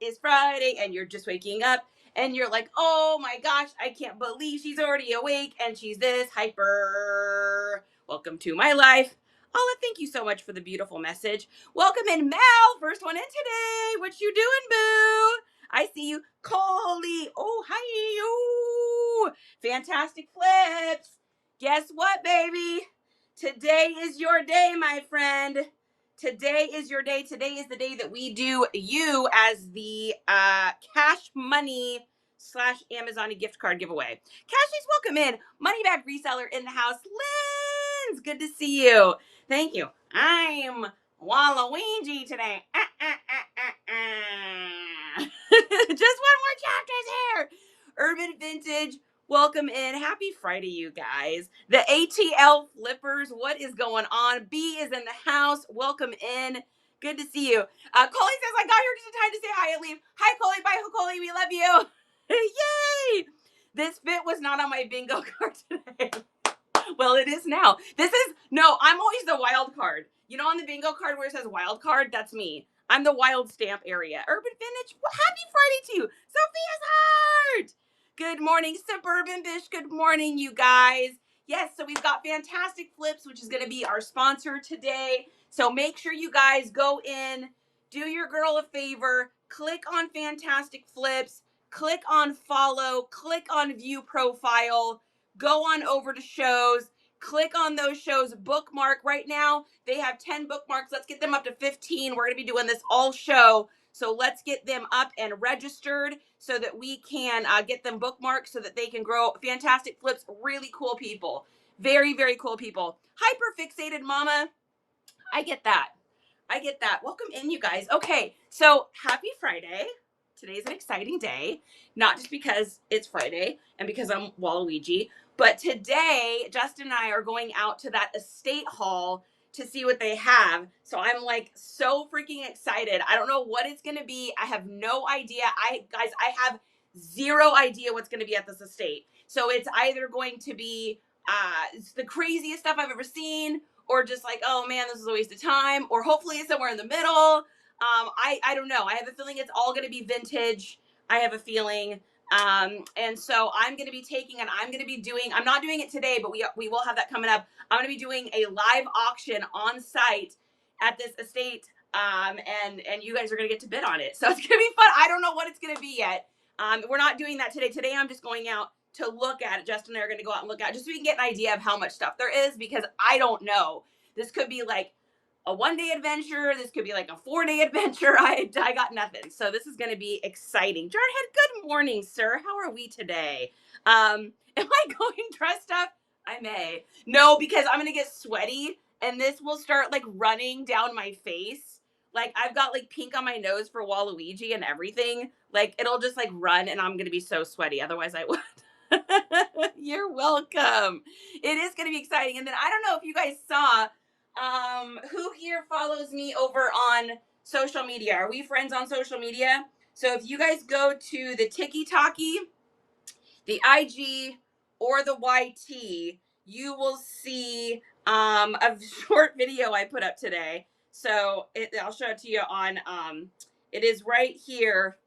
is Friday and you're just waking up and you're like, oh my gosh, I can't believe she's already awake and she's this hyper. Welcome to my life. Ola, thank you so much for the beautiful message. Welcome in, Mel. First one in today. What you doing, boo? I see you. Coley. Oh, hi. Oh, fantastic flips. Guess what, baby? Today is your day, my friend. Today is your day. Today is the day that we do you as the cash money / Amazon gift card giveaway. Cashies, welcome in. Money bag reseller in the house. Lynn's, good to see you. Thank you. I'm Waluigi today. Just one more chapter's here. Urban Vintage, welcome in. Happy Friday, you guys. The ATL Flippers, what is going on? B is in the house. Welcome in. Good to see you. Coley says, I got here just in time to say hi and leave. Hi, Coley. Bye, Coley. We love you. Yay! This fit was not on my bingo card today. Well, it is now. I'm always the wild card. You know, on the bingo card where it says wild card, that's me. I'm the wild stamp area. Urban Vintage, well, happy Friday to you. Sophia's heart. Good morning, Suburban Bish. Good morning, you guys. Yes, so we've got Fantastic Flips, which is going to be our sponsor today. So make sure you guys go in, do your girl a favor, click on Fantastic Flips, click on follow, click on view profile, go on over to shows, click on those shows, bookmark. Right now, they have 10 bookmarks. Let's get them up to 15. We're going to be doing this all show. So let's get them up and registered so that we can get them bookmarked so that they can grow. Fantastic Flips, really cool people. Very, very cool people. Hyper fixated mama. I get that. Welcome in, you guys. Okay, so happy Friday. Today's an exciting day, not just because it's Friday and because I'm Waluigi, but today Justin and I are going out to that estate hall to see what they have. So I'm like so freaking excited. I don't know what it's going to be. I have no idea. I have zero idea what's going to be at this estate. So it's either going to be it's the craziest stuff I've ever seen, or just like, oh man, this is a waste of time, or hopefully it's somewhere in the middle. I don't know. I have a feeling it's all going to be vintage. I have a feeling. And so I'm going to be taking and I'm going to be doing, I'm not doing it today, but we will have that coming up. I'm going to be doing a live auction on site at this estate. And you guys are going to get to bid on it. So it's going to be fun. I don't know what it's going to be yet. We're not doing that today. Today, I'm just going out to look at it. Justin and I are going to go out and look at it just so we can get an idea of how much stuff there is, because I don't know. This could be like a 1-day adventure. This could be like a 4-day adventure. I got nothing. So this is going to be exciting. Jarhead, good morning, sir. How are we today? Am I going dressed up? I may. No, because I'm going to get sweaty and this will start like running down my face. Like I've got like pink on my nose for Waluigi and everything. Like it'll just like run and I'm going to be so sweaty. Otherwise I would. You're welcome. It is going to be exciting. And then I don't know if you guys saw, who here follows me over on social media? Are we friends on social media? So if you guys go to the TikTok, the IG, or the YT, you will see a short video I put up today. So I'll show it to you on, it is right here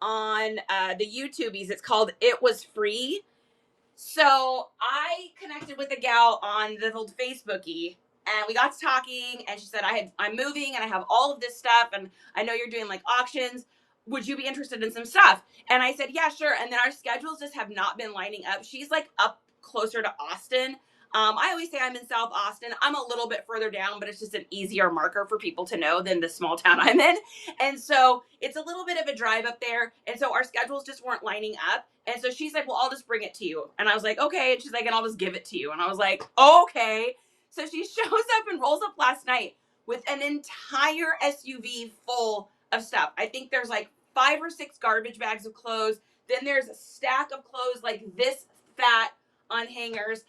on the YouTubies. It's called It Was Free. So I connected with a gal on the old Facebooky, and we got to talking, and she said, I'm moving and I have all of this stuff, and I know you're doing like auctions. Would you be interested in some stuff? And I said, yeah, sure. And then our schedules just have not been lining up. She's like up closer to Austin. I always say I'm in South Austin. I'm a little bit further down, but it's just an easier marker for people to know than the small town I'm in. And so it's a little bit of a drive up there. And so our schedules just weren't lining up. And so she's like, well, I'll just bring it to you. And I was like, okay. And she's like, and I'll just give it to you. And I was like, okay. So she shows up and rolls up last night with an entire SUV full of stuff. I think there's like 5 or 6 garbage bags of clothes. Then there's a stack of clothes like this fat on hangers.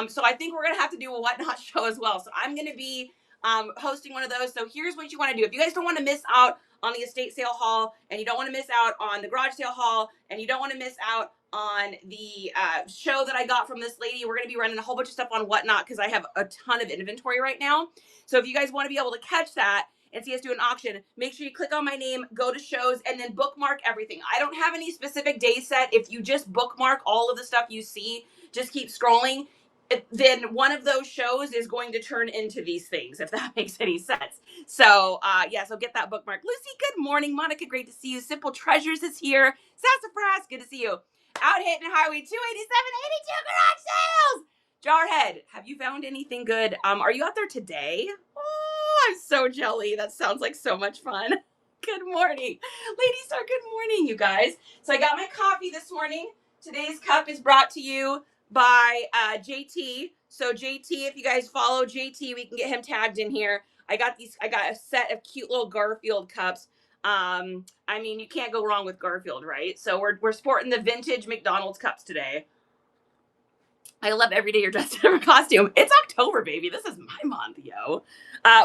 So I think we're going to have to do a whatnot show as well. So I'm going to be hosting one of those. So here's what you want to do. If you guys don't want to miss out on the estate sale haul, and you don't want to miss out on the garage sale haul, and you don't want to miss out on the show that I got from this lady, we're going to be running a whole bunch of stuff on whatnot because I have a ton of inventory right now. So if you guys want to be able to catch that and see us do an auction, make sure you click on my name, go to shows, and then bookmark everything. I don't have any specific day set. If you just bookmark all of the stuff you see, just keep scrolling, then one of those shows is going to turn into these things, if that makes any sense. So, yeah, so get that bookmark. Lucy, good morning. Monica, great to see you. Simple Treasures is here. Sassafras, good to see you. Out hitting Highway 287, 82 garage sales. Jarhead, have you found anything good? Are you out there today? Oh, I'm so jelly. That sounds like so much fun. Good morning. Lady Star, good morning, you guys. So I got my coffee this morning. Today's cup is brought to you by JT. So JT, if you guys follow JT, we can get him tagged in here. I got a set of cute little Garfield cups. I mean, you can't go wrong with Garfield, right? So we're sporting the vintage McDonald's cups today. I love every day you're dressed in a costume. It's October, baby. This is my month, yo.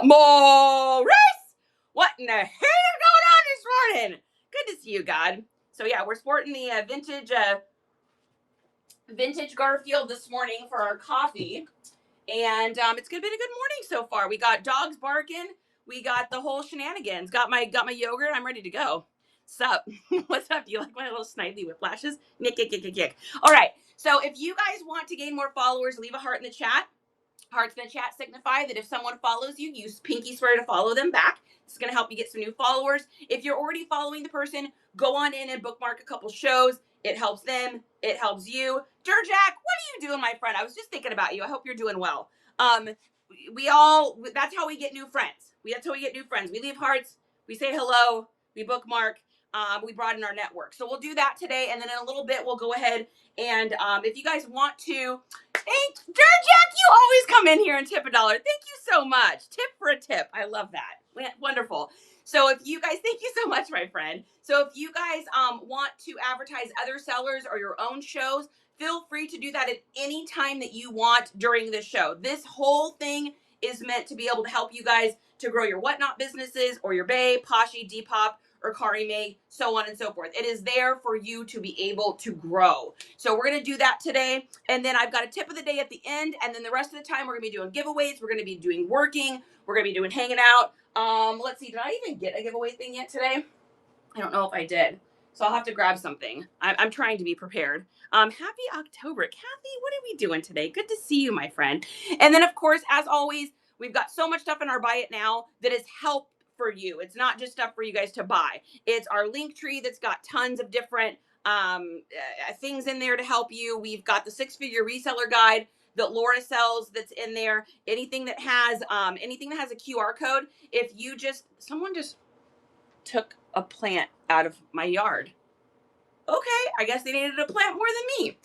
Maurice, what in the hell is going on this morning? Good to see you, God. So yeah, we're sporting the vintage Garfield this morning for our coffee, and it's been a good morning so far. We got dogs barking, we got the whole shenanigans. Got my yogurt. I'm ready to go. Sup? What's up? Do you like my little snidely whiplashes? Nick. All right. So if you guys want to gain more followers, leave a heart in the chat. Hearts in the chat signify that if someone follows you, use pinky swear to follow them back. It's going to help you get some new followers. If you're already following the person, go on in and bookmark a couple shows. It helps them. It helps you. Durjack, what are you doing, my friend? I was just thinking about you. I hope you're doing well. That's how we get new friends. That's how we get new friends. We leave hearts. We say hello. We bookmark. We broaden our network. So we'll do that today. And then in a little bit, we'll go ahead and if you guys want to, thank Durjack, you always come in here and tip $1. Thank you so much. Tip for a tip. I love that. Wonderful. So if you guys, thank you so much, my friend. So if you guys want to advertise other sellers or your own shows, feel free to do that at any time that you want during the show. This whole thing is meant to be able to help you guys to grow your whatnot businesses or your Bay, Poshy, Depop, or Kari May, so on and so forth. It is there for you to be able to grow. So we're going to do that today. And then I've got a tip of the day at the end. And then the rest of the time, we're going to be doing giveaways. We're going to be doing working. We're going to be doing hanging out. Let's see. Did I even get a giveaway thing yet today? I don't know if I did. So I'll have to grab something. I'm trying to be prepared. Happy October. Kathy, what are we doing today? Good to see you, my friend. And then, of course, as always, we've got so much stuff in our Buy It Now that is help for you. It's not just stuff for you guys to buy. It's our link tree that's got tons of different things in there to help you. We've got the 6-figure reseller guide that Laura sells that's in there. Anything that has a QR code. If you someone just took a plant out of my yard. Okay, I guess they needed a plant more than me.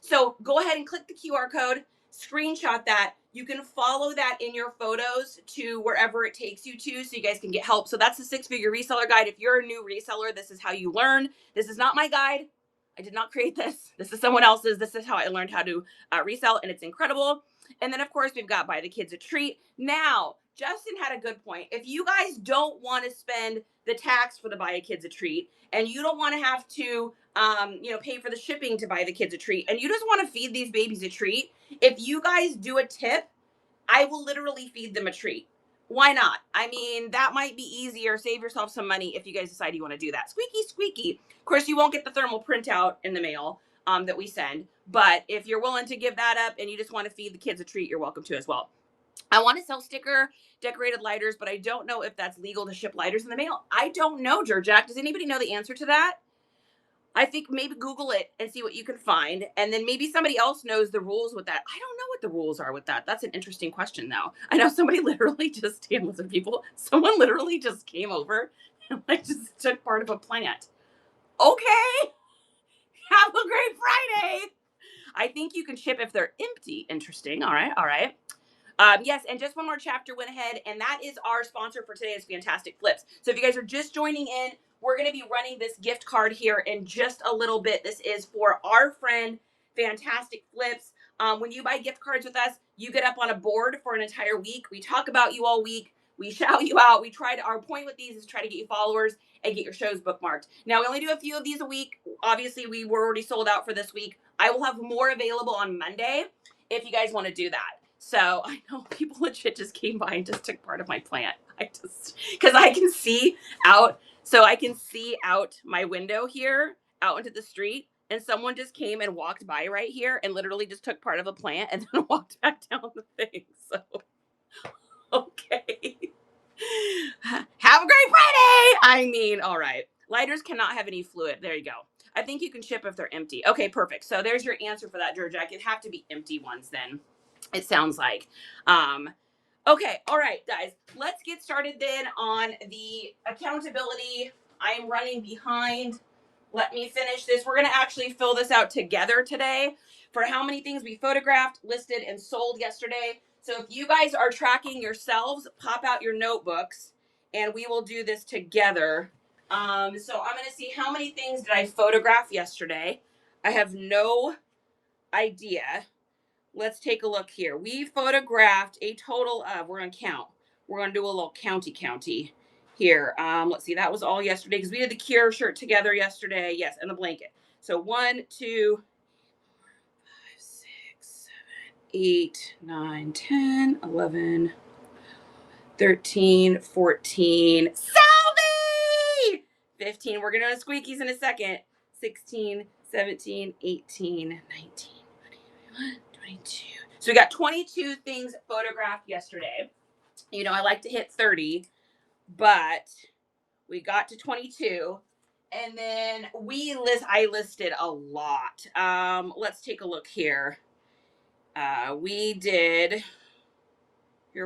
So go ahead and click the QR code, screenshot that. You can follow that in your photos to wherever it takes you to so you guys can get help. So that's the 6-figure reseller guide. If you're a new reseller, this is how you learn. This is not my guide. I did not create this. This is someone else's. This is how I learned how to resell, and it's incredible. And then, of course, we've got Buy the Kids a Treat. Now, Justin had a good point. If you guys don't want to spend the tax for the Buy a Kids a Treat, and you don't want to have to, pay for the shipping to buy the kids a treat, and you just want to feed these babies a treat, if you guys do a tip, I will literally feed them a treat. Why not? I mean, that might be easier. Save yourself some money if you guys decide you want to do that. Squeaky, squeaky. Of course, you won't get the thermal printout in the mail that we send. But if you're willing to give that up and you just want to feed the kids a treat, you're welcome to as well. I want to sell sticker decorated lighters, but I don't know if that's legal to ship lighters in the mail. I don't know, Jack. Does anybody know the answer to that? I think maybe Google it and see what you can find. And then maybe somebody else knows the rules with that. I don't know what the rules are with that. That's an interesting question, though. I know somebody literally just, listen, people, someone literally just came over and just took part of a plant. Okay. Have a great Friday. I think you can ship if they're empty. Interesting. All right. Yes, and just one more chapter went ahead, and that is our sponsor for today is Fantastic Flips. So if you guys are just joining in, we're going to be running this gift card here in just a little bit. This is for our friend Fantastic Flips. When you buy gift cards with us, you get up on a board for an entire week. We talk about you all week. We shout you out. Our point with these is to try to get you followers and get your shows bookmarked. Now, we only do a few of these a week. Obviously, we were already sold out for this week. I will have more available on Monday if you guys want to do that. So I know people legit just came by and just took part of my plant. I just, because I can see out, so I can see out my window here, out into the street, and someone just came and walked by right here and literally just took part of a plant and then walked back down the thing. So, okay. Have a great Friday. I mean, all right. Lighters cannot have any fluid. There you go. I think you can ship if they're empty. Okay, perfect. So there's your answer for that, Georgia. It'd have to be empty ones then. It sounds like. Okay, all right, guys. Let's get started then on the accountability. I am running behind. Let me finish this. We're going to actually fill this out together today for how many things we photographed, listed, and sold yesterday. So if you guys are tracking yourselves, pop out your notebooks and we will do this together. So I'm going to see how many things did I photograph yesterday. I have no idea. Let's take a look here. We photographed a total of, we're going to count. We're going to do a little county here. Let's see, that was all yesterday because we did the Cure shirt together yesterday. Yes, and the blanket. So 1, 2, 5, 6, 7, 8, 9, 10, 11, 13, 14. Salvi! 15. We're going to do squeakies in a second. 16, 17, 18, 19, 20, 22. So we got 22 things photographed yesterday. You know, I like to hit 30, but we got to 22. And then I listed a lot. Let's take a look here. Here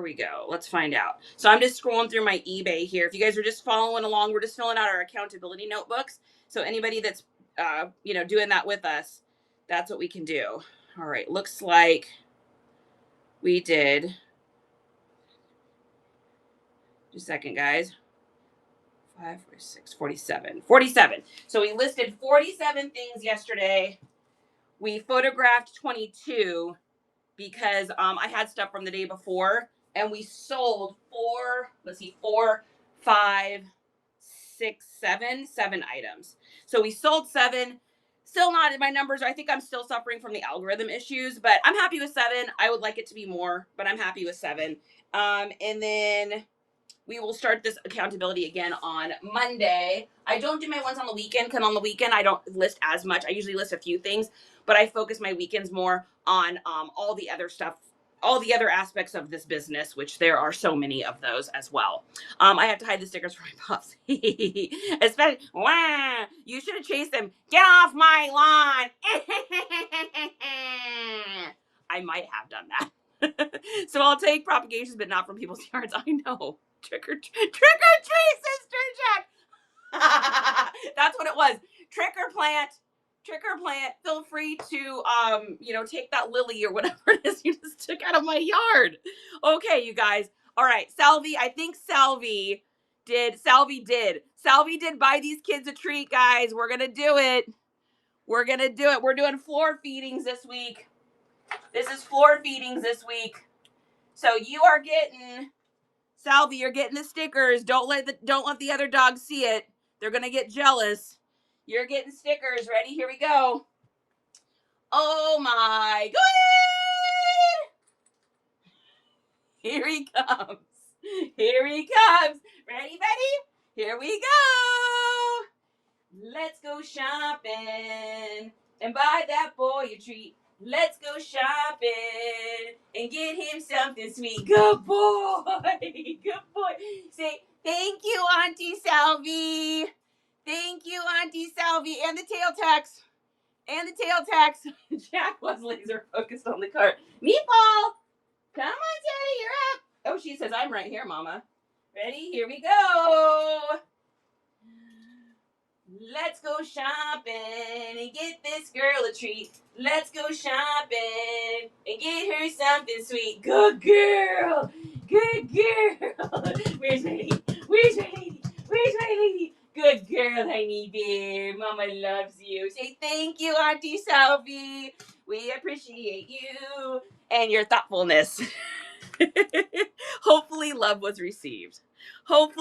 we go. Let's find out. So I'm just scrolling through my eBay here. If you guys are just following along, we're just filling out our accountability notebooks. So anybody that's, doing that with us, that's what we can do. All right. Looks like we did. Just a second, guys. 5, 46, 47. 47. So we listed 47 things yesterday. We photographed 22 because I had stuff from the day before, and we sold 4, 5, 6, 7 items. So we sold 7. Still not in my numbers. I think I'm still suffering from the algorithm issues, but I'm happy with 7. I would like it to be more, but I'm happy with 7. And then we will start this accountability again on Monday. I don't do my ones on the weekend because on the weekend I don't list as much. I usually list a few things, but I focus my weekends more on all the other stuff, all the other aspects of this business, which there are so many of those as well. I have to hide the stickers for my pups. Especially, wow, you should have chased them. Get off my lawn. I might have done that. So I'll take propagations, but not from people's yards. I know. Trick or treat, Sister Jack. That's what it was. Trick or plant. Feel free to take that lily or whatever it is you just took out of my yard. Okay, you guys. All right, Salvi. I think Salvi did buy these kids a treat, guys. We're gonna do it. We're doing floor feedings this week. This is floor feedings this week. So you are getting, Salvi, you're getting the stickers. Don't let the other dogs see it. They're gonna get jealous. You're getting stickers. Ready? Here we go. Oh my god! Here he comes. Ready? Here we go. Let's go shopping and buy that boy a treat. Let's go shopping and get him something sweet. Good boy. Say, thank you, Auntie Salvi. And the tail tax. Jack was laser focused on the cart. Meatball, come on, Daddy, you're up. Oh, she says, I'm right here, Mama. Ready? Here we go. Let's go shopping and get this girl a treat. Let's go shopping and get her something sweet. Good girl. Where's my lady? Good girl, honey bear. Mama loves you. Say thank you, Auntie Salvi. We appreciate you and your thoughtfulness. Hopefully love was received. Katie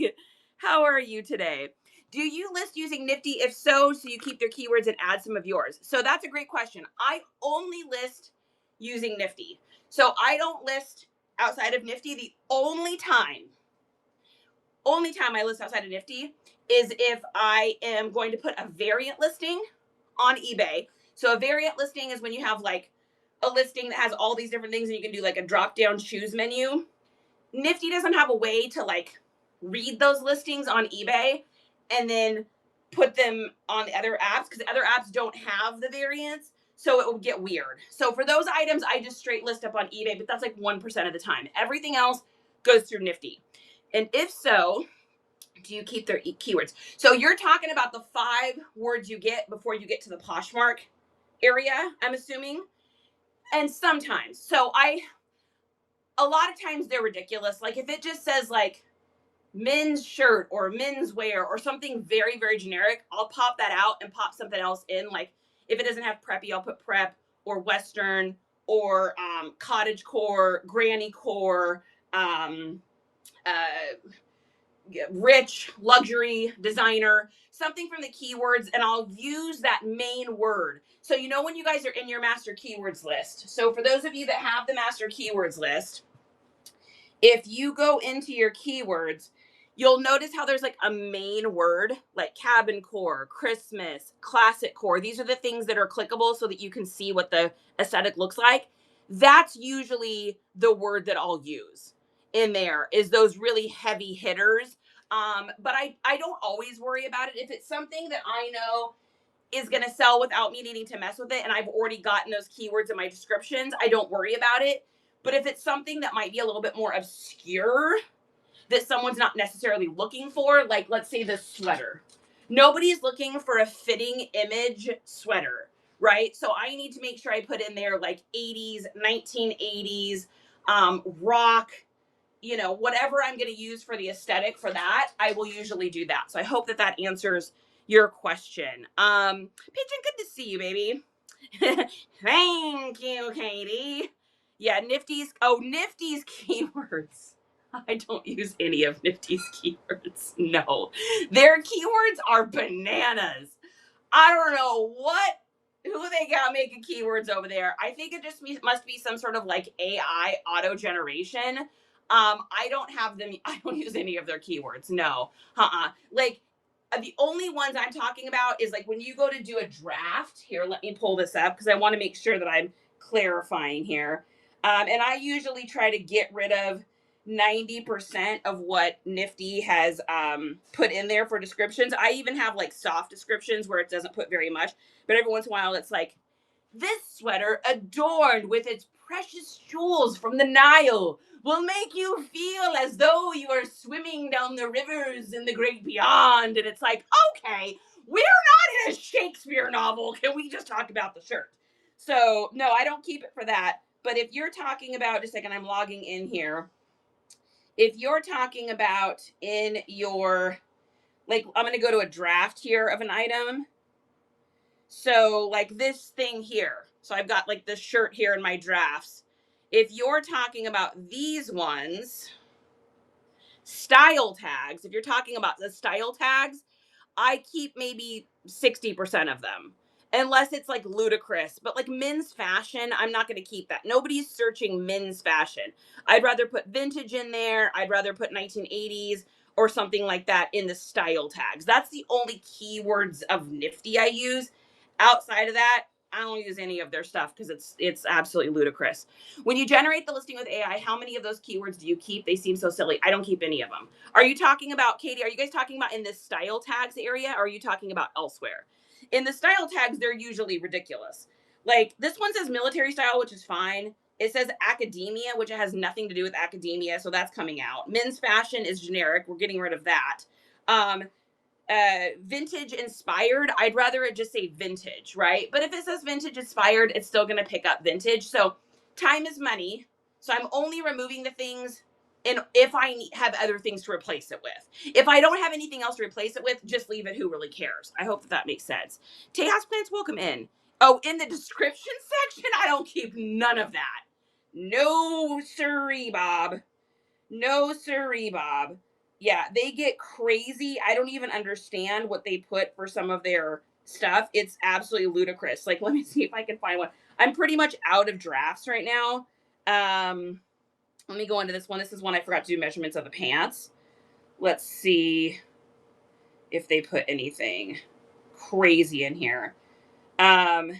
Bog! How are you today? Do you list using Nifty? If so you keep their keywords and add some of yours? So that's a great question. I only list using Nifty. So I don't list outside of Nifty. The only time I list outside of Nifty is if I am going to put a variant listing on eBay. So a variant listing is when you have like a listing that has all these different things and you can do like a drop down choose menu. Nifty doesn't have a way to like read those listings on eBay and then put them on the other apps because the other apps don't have the variants. So it will get weird. So for those items, I just straight list up on eBay, but that's like 1% of the time. Everything else goes through Nifty. And if so, do you keep their keywords? So you're talking about the 5 words you get before you get to the Poshmark area, I'm assuming. And sometimes, a lot of times they're ridiculous. Like if it just says like men's shirt or men's wear or something very, very generic, I'll pop that out and pop something else in. Like if it doesn't have preppy, I'll put prep or Western or cottage core, granny core, rich, luxury, designer, something from the keywords, and I'll use that main word. So you know when you guys are in your master keywords list. So for those of you that have the master keywords list, if you go into your keywords, you'll notice how there's like a main word, like cabin core, Christmas, classic core. These are the things that are clickable so that you can see what the aesthetic looks like. That's usually the word that I'll use in there, is those really heavy hitters. But I don't always worry about it. If it's something that I know is going to sell without me needing to mess with it, and I've already gotten those keywords in my descriptions, I don't worry about it. But if it's something that might be a little bit more obscure, that someone's not necessarily looking for, like let's say this sweater. Nobody's looking for a fitting image sweater, right? So I need to make sure I put in there like 80s, 1980s, rock, whatever I'm going to use for the aesthetic for that, I will usually do that. So I hope that that answers your question. Pigeon, good to see you, baby. Thank you, Katie. Yeah, Nifty's keywords. I don't use any of Nifty's keywords. No, their keywords are bananas. I don't know who they got making keywords over there. I think it just must be some sort of like AI auto generation. I don't have them. I don't use any of their keywords. No, like the only ones I'm talking about is like when you go to do a draft. Here, let me pull this up because I want to make sure that I'm clarifying here. And I usually try to get rid of 90% of what Nifty has put in there for descriptions. I even have like soft descriptions where it doesn't put very much, but every once in a while it's like, this sweater adorned with its precious jewels from the Nile will make you feel as though you are swimming down the rivers in the great beyond. And it's like, okay, we're not in a Shakespeare novel. Can we just talk about the shirt? So no, I don't keep it for that. But if you're talking about, just a second, I'm logging in here. If you're talking about in your, like, I'm going to go to a draft here of an item. So like this thing here. So I've got like this shirt here in my drafts. If you're talking about these ones, style tags, if you're talking about the style tags, I keep maybe 60% of them. Unless it's like ludicrous, but like men's fashion, I'm not going to keep that. Nobody's searching men's fashion. I'd rather put vintage in there. I'd rather put 1980s or something like that in the style tags. That's the only keywords of Nifty I use. Outside of that, I don't use any of their stuff because it's absolutely ludicrous. When you generate the listing with AI, how many of those keywords do you keep? They seem so silly. I don't keep any of them. Are you talking about, Katie, are you guys talking about in this style tags area, or are you talking about elsewhere? In the style tags, they're usually ridiculous. Like this one says military style, which is fine. It says academia, which has nothing to do with academia, so that's coming out. Men's fashion is generic. We're getting rid of that. Vintage inspired, I'd rather it just say vintage, right? But if it says vintage inspired, it's still going to pick up vintage. So time is money. So I'm only removing the things and if I have other things to replace it with. If I don't have anything else to replace it with, just leave it. Who really cares? I hope that makes sense. Tejas plants, welcome in. Oh, in the description section, I don't keep none of that. No siree, Bob. No siree, Bob. Yeah, they get crazy. I don't even understand what they put for some of their stuff. It's absolutely ludicrous. Like, let me see if I can find one. I'm pretty much out of drafts right now. Let me go into this one. This is one I forgot to do measurements of the pants. Let's see if they put anything crazy in here. Um,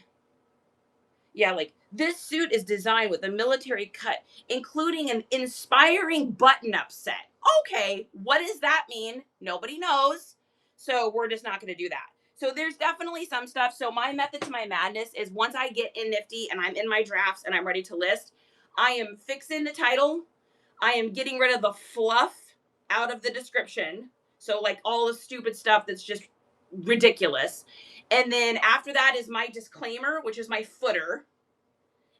yeah, like this suit is designed with a military cut, including an inspiring button up set. Okay, what does that mean? Nobody knows. So we're just not going to do that. So there's definitely some stuff. So my method to my madness is once I get in Nifty and I'm in my drafts and I'm ready to list, I am fixing the title. I am getting rid of the fluff out of the description. So like all the stupid stuff that's just ridiculous. And then after that is my disclaimer, which is my footer.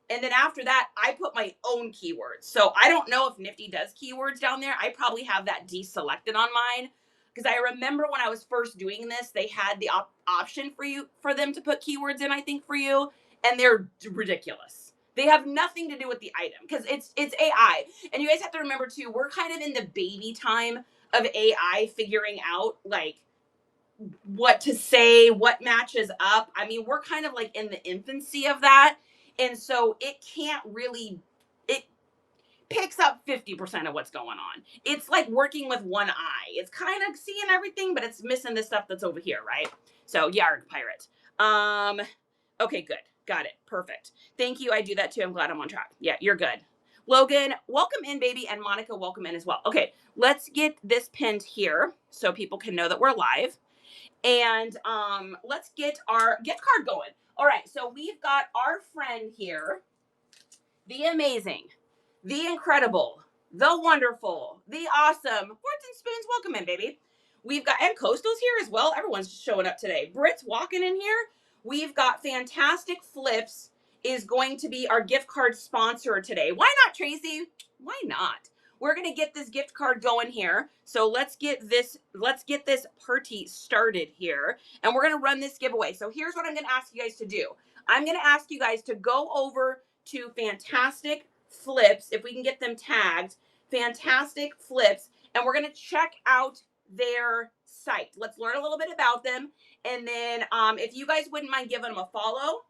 And then after that, I put my own keywords. So I don't know if Nifty does keywords down there. I probably have that deselected on mine. Because I remember when I was first doing this, they had the option for them to put keywords in, I think, for you. And they're ridiculous. They have nothing to do with the item because it's AI. And you guys have to remember too, we're kind of in the baby time of AI figuring out like what to say, what matches up. I mean, we're kind of like in the infancy of that. And so it can't really, it picks up 50% of what's going on. It's like working with one eye. It's kind of seeing everything, but it's missing the stuff that's over here, right? So, yarg, pirate. Okay, good. Got it. Perfect. Thank you. I do that too. I'm glad I'm on track. Yeah, you're good. Logan, welcome in, baby. And Monica, welcome in as well. Okay, let's get this pinned here so people can know that we're live. And let's get our gift card going. All right, so we've got our friend here, the amazing, the incredible, the wonderful, the awesome Forts and Spoons. Welcome in, baby. We've got, and Coastal's here as well. Everyone's showing up today. Britt's walking in here. We've got Fantastic Flips is going to be our gift card sponsor today. Why not, Tracy? Why not? We're going to get this gift card going here. So let's get this party started here. And we're going to run this giveaway. So here's what I'm going to ask you guys to do. I'm going to ask you guys to go over to Fantastic Flips, if we can get them tagged, Fantastic Flips, and we're going to check out their site. Let's learn a little bit about them. And then if you guys wouldn't mind giving them a follow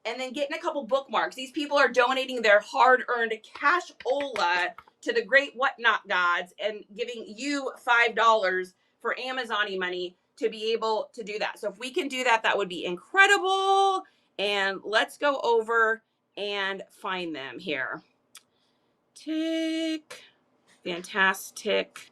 and then getting a couple bookmarks. These people are donating their hard-earned cashola to the great whatnot gods and giving you $5 for Amazon-y money to be able to do that. So if we can do that, that would be incredible. And let's go over and find them here. Fantastic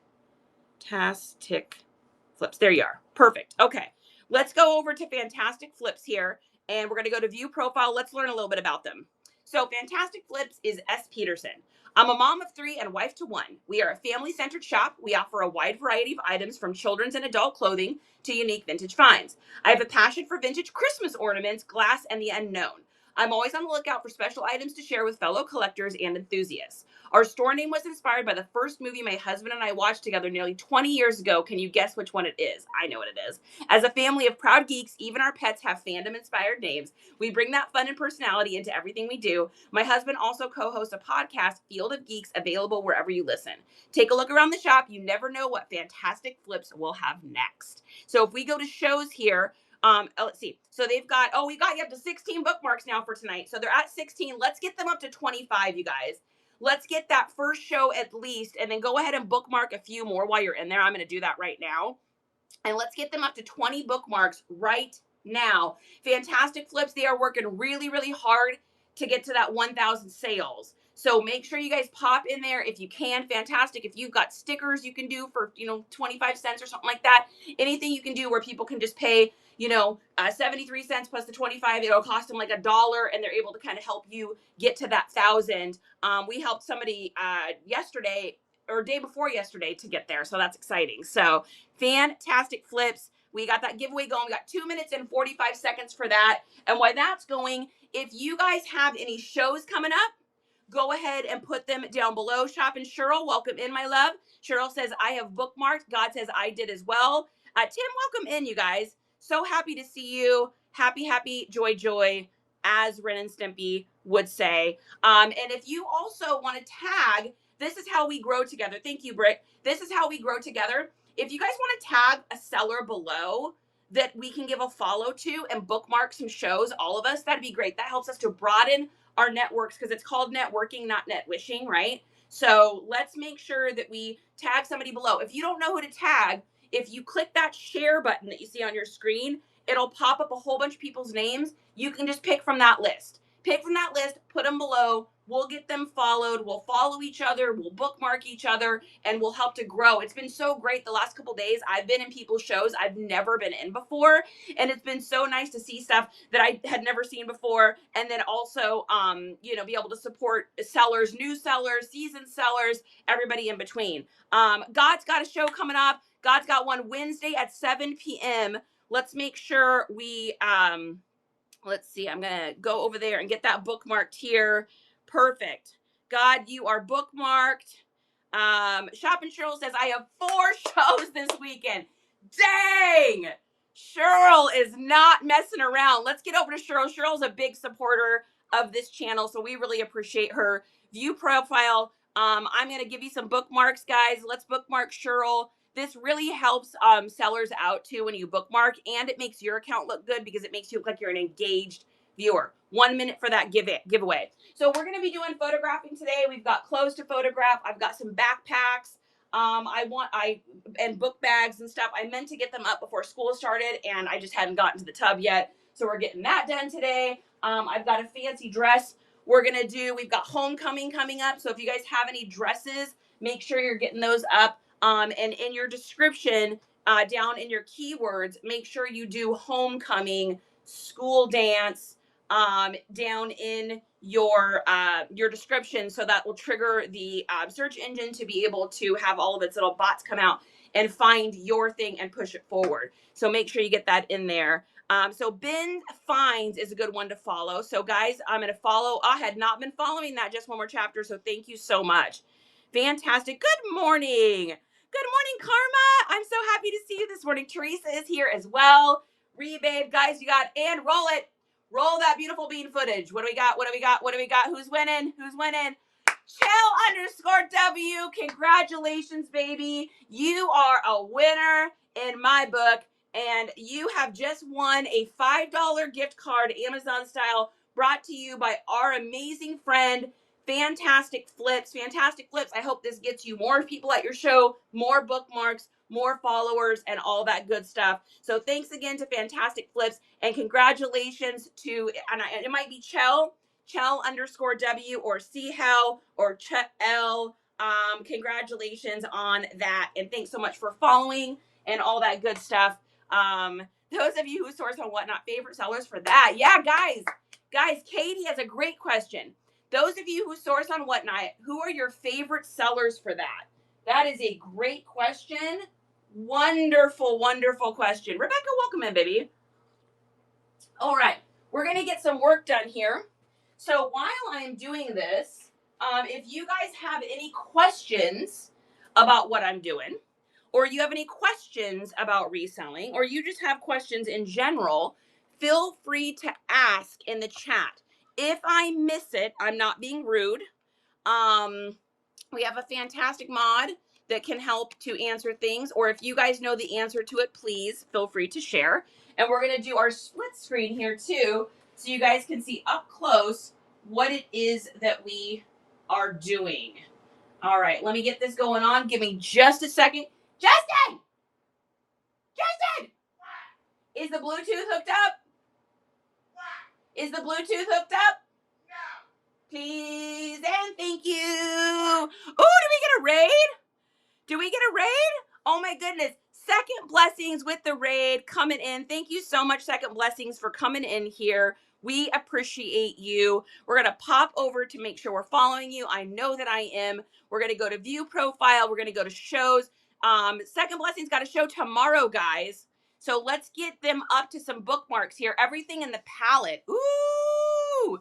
Flips. There you are. Perfect. Okay. Let's go over to Fantastic Flips here, and we're going to go to view profile. Let's learn a little bit about them. So Fantastic Flips is S. Peterson. I'm a mom of 3 and wife to 1. We are a family-centered shop. We offer a wide variety of items from children's and adult clothing to unique vintage finds. I have a passion for vintage Christmas ornaments, glass, and the unknown. I'm always on the lookout for special items to share with fellow collectors and enthusiasts. Our store name was inspired by the first movie my husband and I watched together nearly 20 years ago. Can you guess which one it is? I know what it is. As a family of proud geeks, even our pets have fandom-inspired names. We bring that fun and personality into everything we do. My husband also co-hosts a podcast, Field of Geeks, available wherever you listen. Take a look around the shop. You never know what Fantastic Flips will have next. So if we go to shows here, let's see. So they've got, we got you up to 16 bookmarks now for tonight. So they're at 16. Let's get them up to 25, you guys. Let's get that first show at least, and then go ahead and bookmark a few more while you're in there. I'm going to do that right now. And let's get them up to 20 bookmarks right now. Fantastic Flips, they are working really, really hard to get to that 1,000 sales. So make sure you guys pop in there if you can. Fantastic. If you've got stickers you can do for, 25 cents or something like that. Anything you can do where people can just pay, 73 cents plus the 25, it'll cost them like $1 and they're able to kind of help you get to that 1,000. We helped somebody yesterday or day before yesterday to get there. So that's exciting. So Fantastic Flips. We got that giveaway going. We got 2 minutes and 45 seconds for that. And while that's going, if you guys have any shows coming up, go ahead and put them down below. Shop and Cheryl, welcome in, my love. Cheryl says, I have bookmarked. God says I did as well. Tim, welcome in, you guys. So happy to see you. Happy, happy, joy, joy, as Ren and Stimpy would say. And if you also want to tag, this is how we grow together. Thank you, Britt. This is how we grow together. If you guys want to tag a seller below that we can give a follow to and bookmark some shows, all of us, that'd be great. That helps us to broaden our networks because it's called networking, not net wishing, right? So let's make sure that we tag somebody below. If you don't know who to tag, if you click that share button that you see on your screen, it'll pop up a whole bunch of people's names. You can just pick from that list. Pick from that list, put them below. We'll get them followed. We'll follow each other. We'll bookmark each other, and we'll help to grow. It's been so great the last couple days. I've been in people's shows I've never been in before, and it's been so nice to see stuff that I had never seen before, and then also, be able to support sellers, new sellers, seasoned sellers, everybody in between. God's got a show coming up. God's got one Wednesday at 7 p.m. Let's make sure we, let's see, I'm going to go over there and get that bookmarked here. Perfect. God, you are bookmarked. Shop and Cheryl says, I have 4 shows this weekend. Dang! Cheryl is not messing around. Let's get over to Cheryl. Cheryl's a big supporter of this channel, so we really appreciate her. View profile. I'm going to give you some bookmarks, guys. Let's bookmark Cheryl. This really helps sellers out too when you bookmark, and it makes your account look good because it makes you look like you're an engaged viewer. 1 minute for that giveaway. So we're going to be doing photographing today. We've got clothes to photograph. I've got some backpacks. And book bags and stuff. I meant to get them up before school started, and I just hadn't gotten to the tub yet. So we're getting that done today. I've got a fancy dress we've got homecoming coming up. So if you guys have any dresses, make sure you're getting those up. And in your description, down in your keywords, make sure you do homecoming, school dance, down in your description, so that will trigger the search engine to be able to have all of its little bots come out and find your thing and push it forward. So make sure you get that in there. So Ben Finds is a good one to follow. So guys, I'm going to follow. I had not been following that just one more chapter. So thank you so much. Fantastic. Good morning. Good morning, Karma. I'm so happy to see you this morning. Teresa is here as well. Rebabe, guys, you got, and roll it. Roll that beautiful bean footage. What do we got? What do we got? What do we got? Who's winning? Who's winning? Chell_W. Congratulations, baby. You are a winner in my book. And you have just won a $5 gift card, Amazon style, brought to you by our amazing friend, Fantastic Flips. Fantastic Flips. I hope this gets you more people at your show, more bookmarks, more followers, and all that good stuff. So thanks again to Fantastic Flips, and congratulations to, and it might be Chell_W or Chel or Chel. Congratulations on that, and thanks so much for following and all that good stuff. Those of you who source on Whatnot, favorite sellers for that. Yeah, guys, Katie has a great question. Those of you who source on Whatnot, who are your favorite sellers for that? That is a great question. Wonderful, wonderful question. Rebecca, welcome in, baby. All right, we're going to get some work done here. So while I'm doing this, if you guys have any questions about what I'm doing, or you have any questions about reselling, or you just have questions in general, feel free to ask in the chat. If I miss it, I'm not being rude. We have a fantastic mod that can help to answer things, or if you guys know the answer to it, please feel free to share. And we're going to do our split screen here too, so you guys can see up close what it is that we are doing. All right, let me get this going on. Give me just a second. Justin! Is the Bluetooth hooked up? Is the Bluetooth hooked up? No. Please and thank you. Oh, do we get a raid? Do we get a raid? Oh my goodness. Second Blessings with the raid coming in. Thank you so much, Second Blessings, for coming in here. We appreciate you. We're going to pop over to make sure we're following you. I know that I am. We're going to go to view profile. We're going to go to shows. Second Blessings got a show tomorrow, guys. So let's get them up to some bookmarks here. Everything in the palette. Ooh,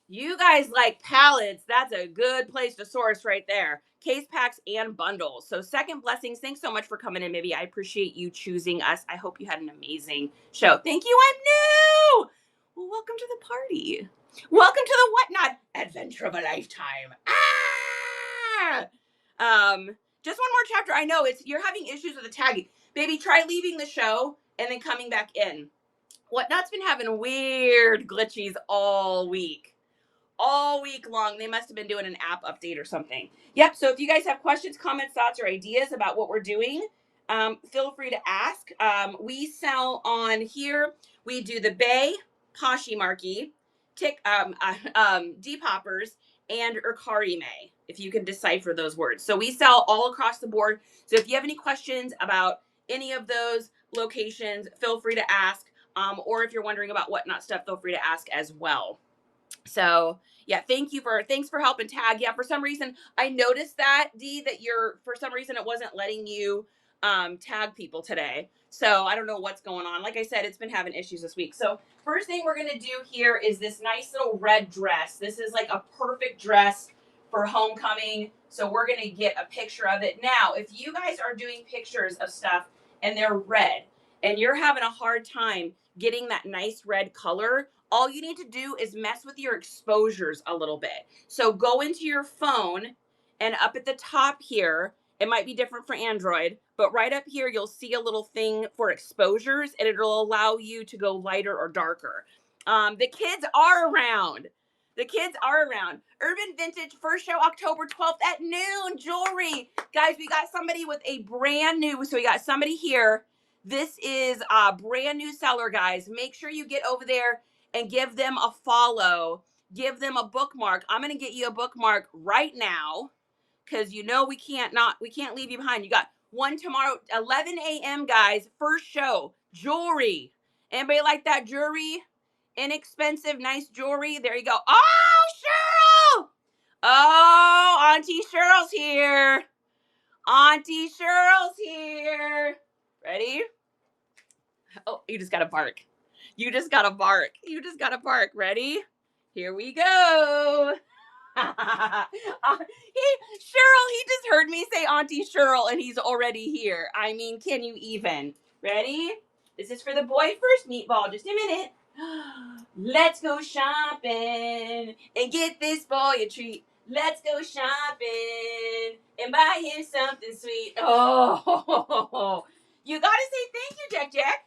you guys like palettes. That's a good place to source right there. Case packs and bundles. So Second Blessings, thanks so much for coming in, Maybe. I appreciate you choosing us. I hope you had an amazing show. Thank you. I'm new. Well, welcome to the party. Welcome to the Whatnot adventure of a lifetime. Just one more chapter. I know you're having issues with the tagging. Baby, try leaving the show and then coming back in. Whatnot's been having weird glitchies all week. all week long. They must have been doing an app update or something. Yep. So if you guys have questions, comments, thoughts, or ideas about what we're doing, feel free to ask. We sell on here. We do the Bay, Poshmark, Depoppers, and Urkari May, if you can decipher those words. So we sell all across the board. So if you have any questions about any of those locations, feel free to ask. Or if you're wondering about whatnot stuff, feel free to ask as well. So yeah, thanks for helping tag. Yeah, for some reason I noticed that D that for some reason it wasn't letting you tag people today. So I don't know what's going on. Like I said, it's been having issues this week. So first thing we're gonna do here is this nice little red dress. This is like a perfect dress for homecoming. So we're gonna get a picture of it. Now, if you guys are doing pictures of stuff and they're red and you're having a hard time getting that nice red color, all you need to do is mess with your exposures a little bit. So go into your phone and up at the top here, it might be different for Android, but right up here, you'll see a little thing for exposures and it'll allow you to go lighter or darker. The kids are around. The kids are around. Urban Vintage first show October 12th at noon. Jewelry. Guys, we got somebody with a brand new, so we got somebody here. This is a brand new seller, guys. Make sure you get over there and give them a follow. Give them a bookmark. I'm going to get you a bookmark right now because you know we can't leave you behind. You got one tomorrow, 11 a.m., guys. First show. Jewelry. Anybody like that jewelry? Inexpensive, nice jewelry. There you go. Oh, Cheryl! Oh, Auntie Cheryl's here. Auntie Cheryl's here. Ready? Oh, you just got to bark. You just got to bark. You just got to bark. Ready? Here we go. Cheryl, he just heard me say Auntie Cheryl and he's already here. I mean, can you even? Ready? This is for the boy first, Meatball. Just a minute. Let's go shopping and get this boy a treat. Let's go shopping and buy him something sweet. Oh, you got to say thank you, Jack.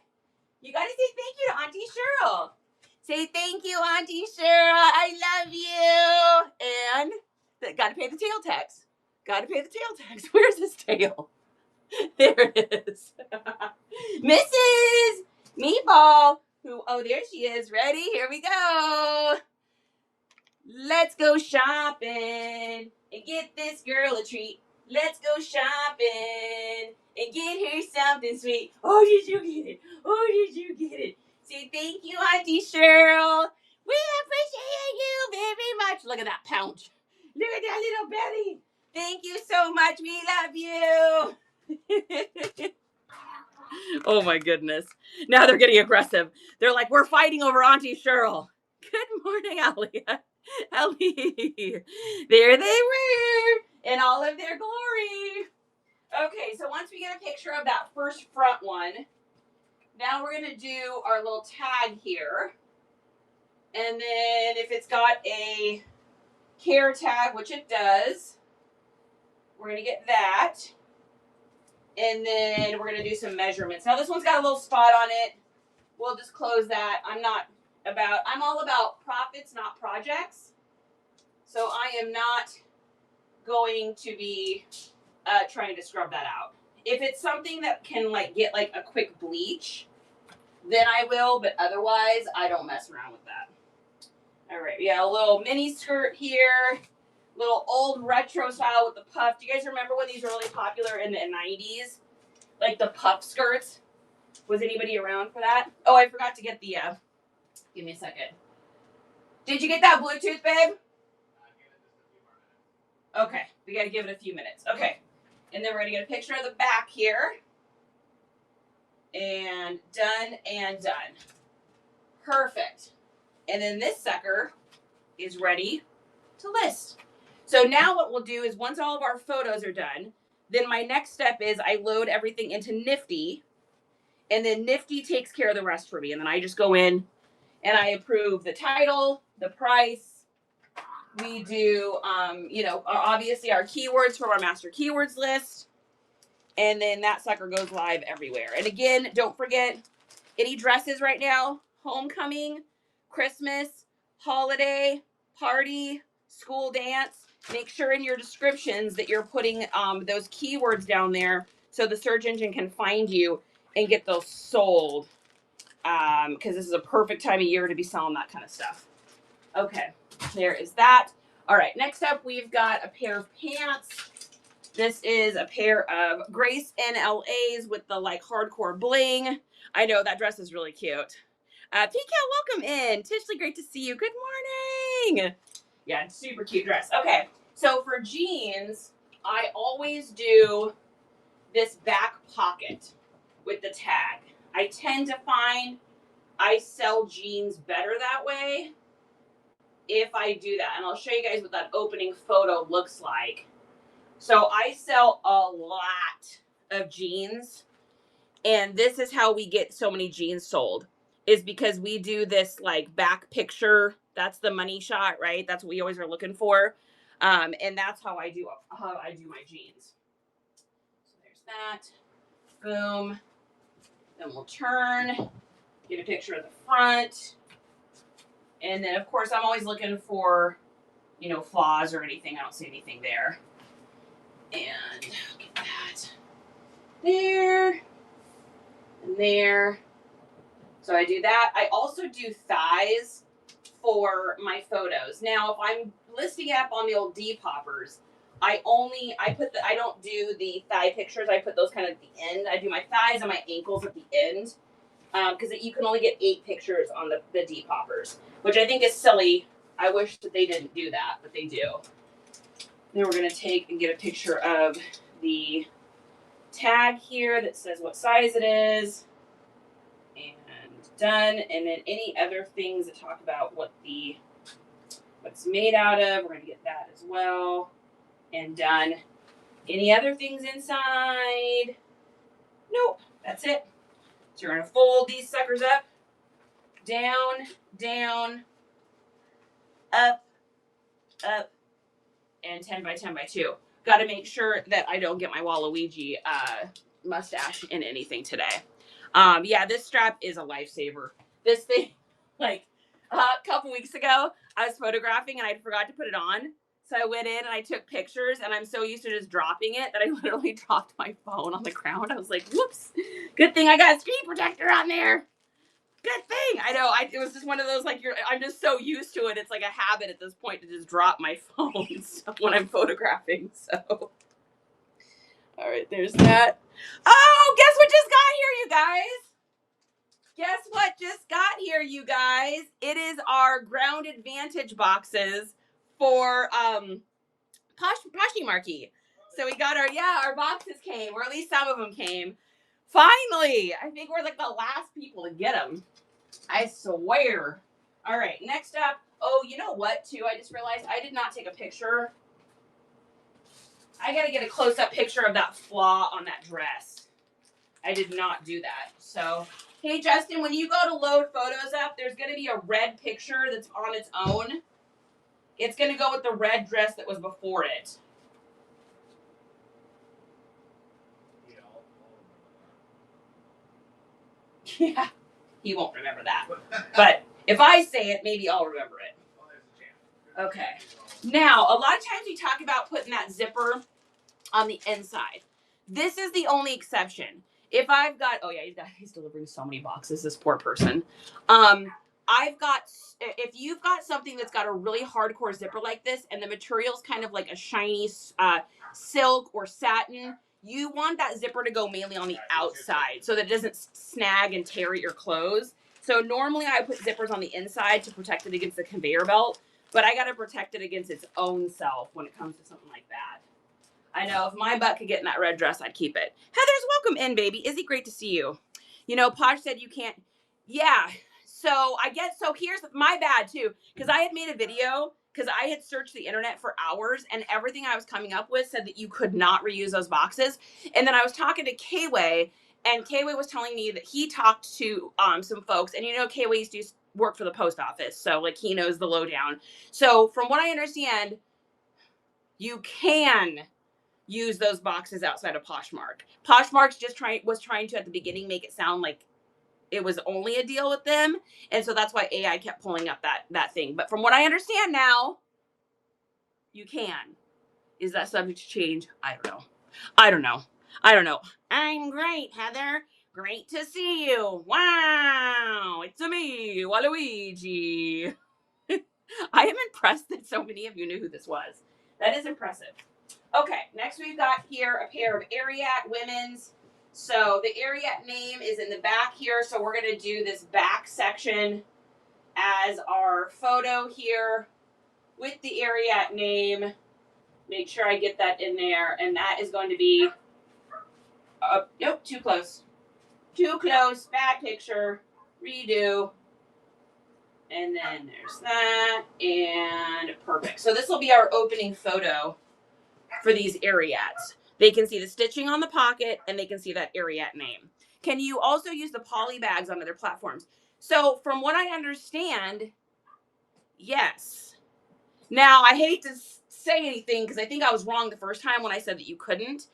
You got to say thank you to Auntie Cheryl. Say thank you, Auntie Cheryl. I love you. And got to pay the tail tax. Got to pay the tail tax. Where's his tail? There it is. Mrs. Meatball. Oh, there she is. Ready? Here we go. Let's go shopping and get this girl a treat. Let's go shopping and get her something sweet. Oh, did you get it? Oh, did you get it? Say thank you, Auntie Cheryl. We appreciate you very much. Look at that pouch. Look at that little belly. Thank you so much. We love you. Oh my goodness. Now they're getting aggressive. They're like, we're fighting over Auntie Cheryl. Good morning, Alia. Ellie. There they were in all of their glory. Okay, so once we get a picture of that first front one, now we're going to do our little tag here. And then if it's got a care tag, which it does, we're going to get that. And then we're going to do some measurements. Now this one's got a little spot on it. We'll just close that. I'm all about profits, not projects. So I am not going to be trying to scrub that out. If it's something that can get a quick bleach, then I will, but otherwise I don't mess around with that. All right, we got a little mini skirt here, little old retro style with the puff. Do you guys remember when these were really popular in the 90s? Like the puff skirts? Was anybody around for that? Oh, I forgot to get the, give me a second. Did you get that Bluetooth, babe? Okay, we got to give it a few minutes. Okay, and then we're going to get a picture of the back here. And done and done. Perfect. And then this sucker is ready to list. So now what we'll do is once all of our photos are done, then my next step is I load everything into Nifty, and then Nifty takes care of the rest for me. And then I just go in and I approve the title, the price. We do, obviously our keywords from our master keywords list. And then that sucker goes live everywhere. And again, don't forget, any dresses right now, homecoming, Christmas, holiday, party, school dance. Make sure in your descriptions that you're putting those keywords down there so the search engine can find you and get those sold. Because this is a perfect time of year to be selling that kind of stuff. Okay, there is that. All right, next up we've got a pair of pants. This is a pair of Grace NLAs with the like hardcore bling. I know that dress is really cute. PK, welcome in. Tishley, great to see you. Good morning. Yeah, super cute dress. Okay, so for jeans, I always do this back pocket with the tag. I tend to find I sell jeans better that way if I do that. And I'll show you guys what that opening photo looks like. So I sell a lot of jeans, and this is how we get so many jeans sold, is because we do this like back picture. That's the money shot, right? That's what we always are looking for. And that's how I do my jeans. So there's that. Boom. Then we'll turn, get a picture of the front. And then of course I'm always looking for, you know, flaws or anything. I don't see anything there. And get that there and there. So I do that. I also do thighs for my photos. Now, if I'm listing it up on the old Depoppers, I don't do the thigh pictures. I put those kind of at the end. I do my thighs and my ankles at the end. Because you can only get 8 pictures on the Depoppers, which I think is silly. I wish that they didn't do that, but they do. Then we're going to take and get a picture of the tag here that says what size it is. And done. And then any other things that talk about what's made out of, we're going to get that as well. And done. Any other things inside? Nope. That's it. So you're going to fold these suckers up, down, down, up, up, and 10 by 10 by 2. Got to make sure that I don't get my Waluigi mustache in anything today. Yeah, this strap is a lifesaver. This thing, like a couple weeks ago, I was photographing and I forgot to put it on. So I went in and I took pictures, and I'm so used to just dropping it that I literally dropped my phone on the ground. I was like, whoops. Good thing I got a screen protector on there. Good thing. I know. It was just one of those, like, I'm just so used to it. It's like a habit at this point to just drop my phone when I'm photographing. So, all right, there's that. Oh, guess what just got here, you guys? Guess what just got here, you guys? It is our Ground Advantage boxes for Poshmark. So we got our boxes came, or at least some of them came. Finally, I think we're like the last people to get them. I swear. All right, next up. Oh, you know what, too? I just realized I did not take a picture. I got to get a close-up picture of that flaw on that dress. I did not do that. So, hey, Justin, when you go to load photos up, there's going to be a red picture that's on its own. It's going to go with the red dress that was before it. Yeah, he won't remember that. But if I say it, maybe I'll remember it. Okay. Now, a lot of times we talk about putting that zipper on the inside. This is the only exception. If I've got, he's delivering so many boxes, this poor person. If you've got something that's got a really hardcore zipper like this, and the material's kind of like a shiny silk or satin, you want that zipper to go mainly on the outside so that it doesn't snag and tear at your clothes. So normally I put zippers on the inside to protect it against the conveyor belt, but I got to protect it against its own self when it comes to something like that. I know if my butt could get in that red dress, I'd keep it. Heather's welcome in, baby. Izzy, great to see you. You know, Posh said you can't. Yeah. So here's my bad too, because I had made a video because I had searched the internet for hours and everything I was coming up with said that you could not reuse those boxes. And then I was talking to K-Way, and K-Way was telling me that he talked to some folks, and you know, K-Way used to work for the post office. So like he knows the lowdown. So from what I understand, you can use those boxes outside of Poshmark. Poshmark's was trying to at the beginning make it sound like it was only a deal with them. And so that's why AI kept pulling up that thing. But from what I understand now, you can. Is that subject to change? I don't know. I don't know. I don't know. I'm great, Heather. Great to see you. Wow. It's me, Waluigi. I am impressed that so many of you knew who this was. That is impressive. Okay, next we've got here a pair of Ariat women's. So the Ariat name is in the back here. So we're going to do this back section as our photo here with the Ariat name. Make sure I get that in there. And that is going to be, nope, too close. Too close, bad picture, redo. And then there's that, and perfect. So this will be our opening photo for these Ariats. They can see the stitching on the pocket, and they can see that Ariat name. Can you also use the poly bags on other platforms? So from what I understand, yes. Now, I hate to say anything because I think I was wrong the first time when I said that you couldn't.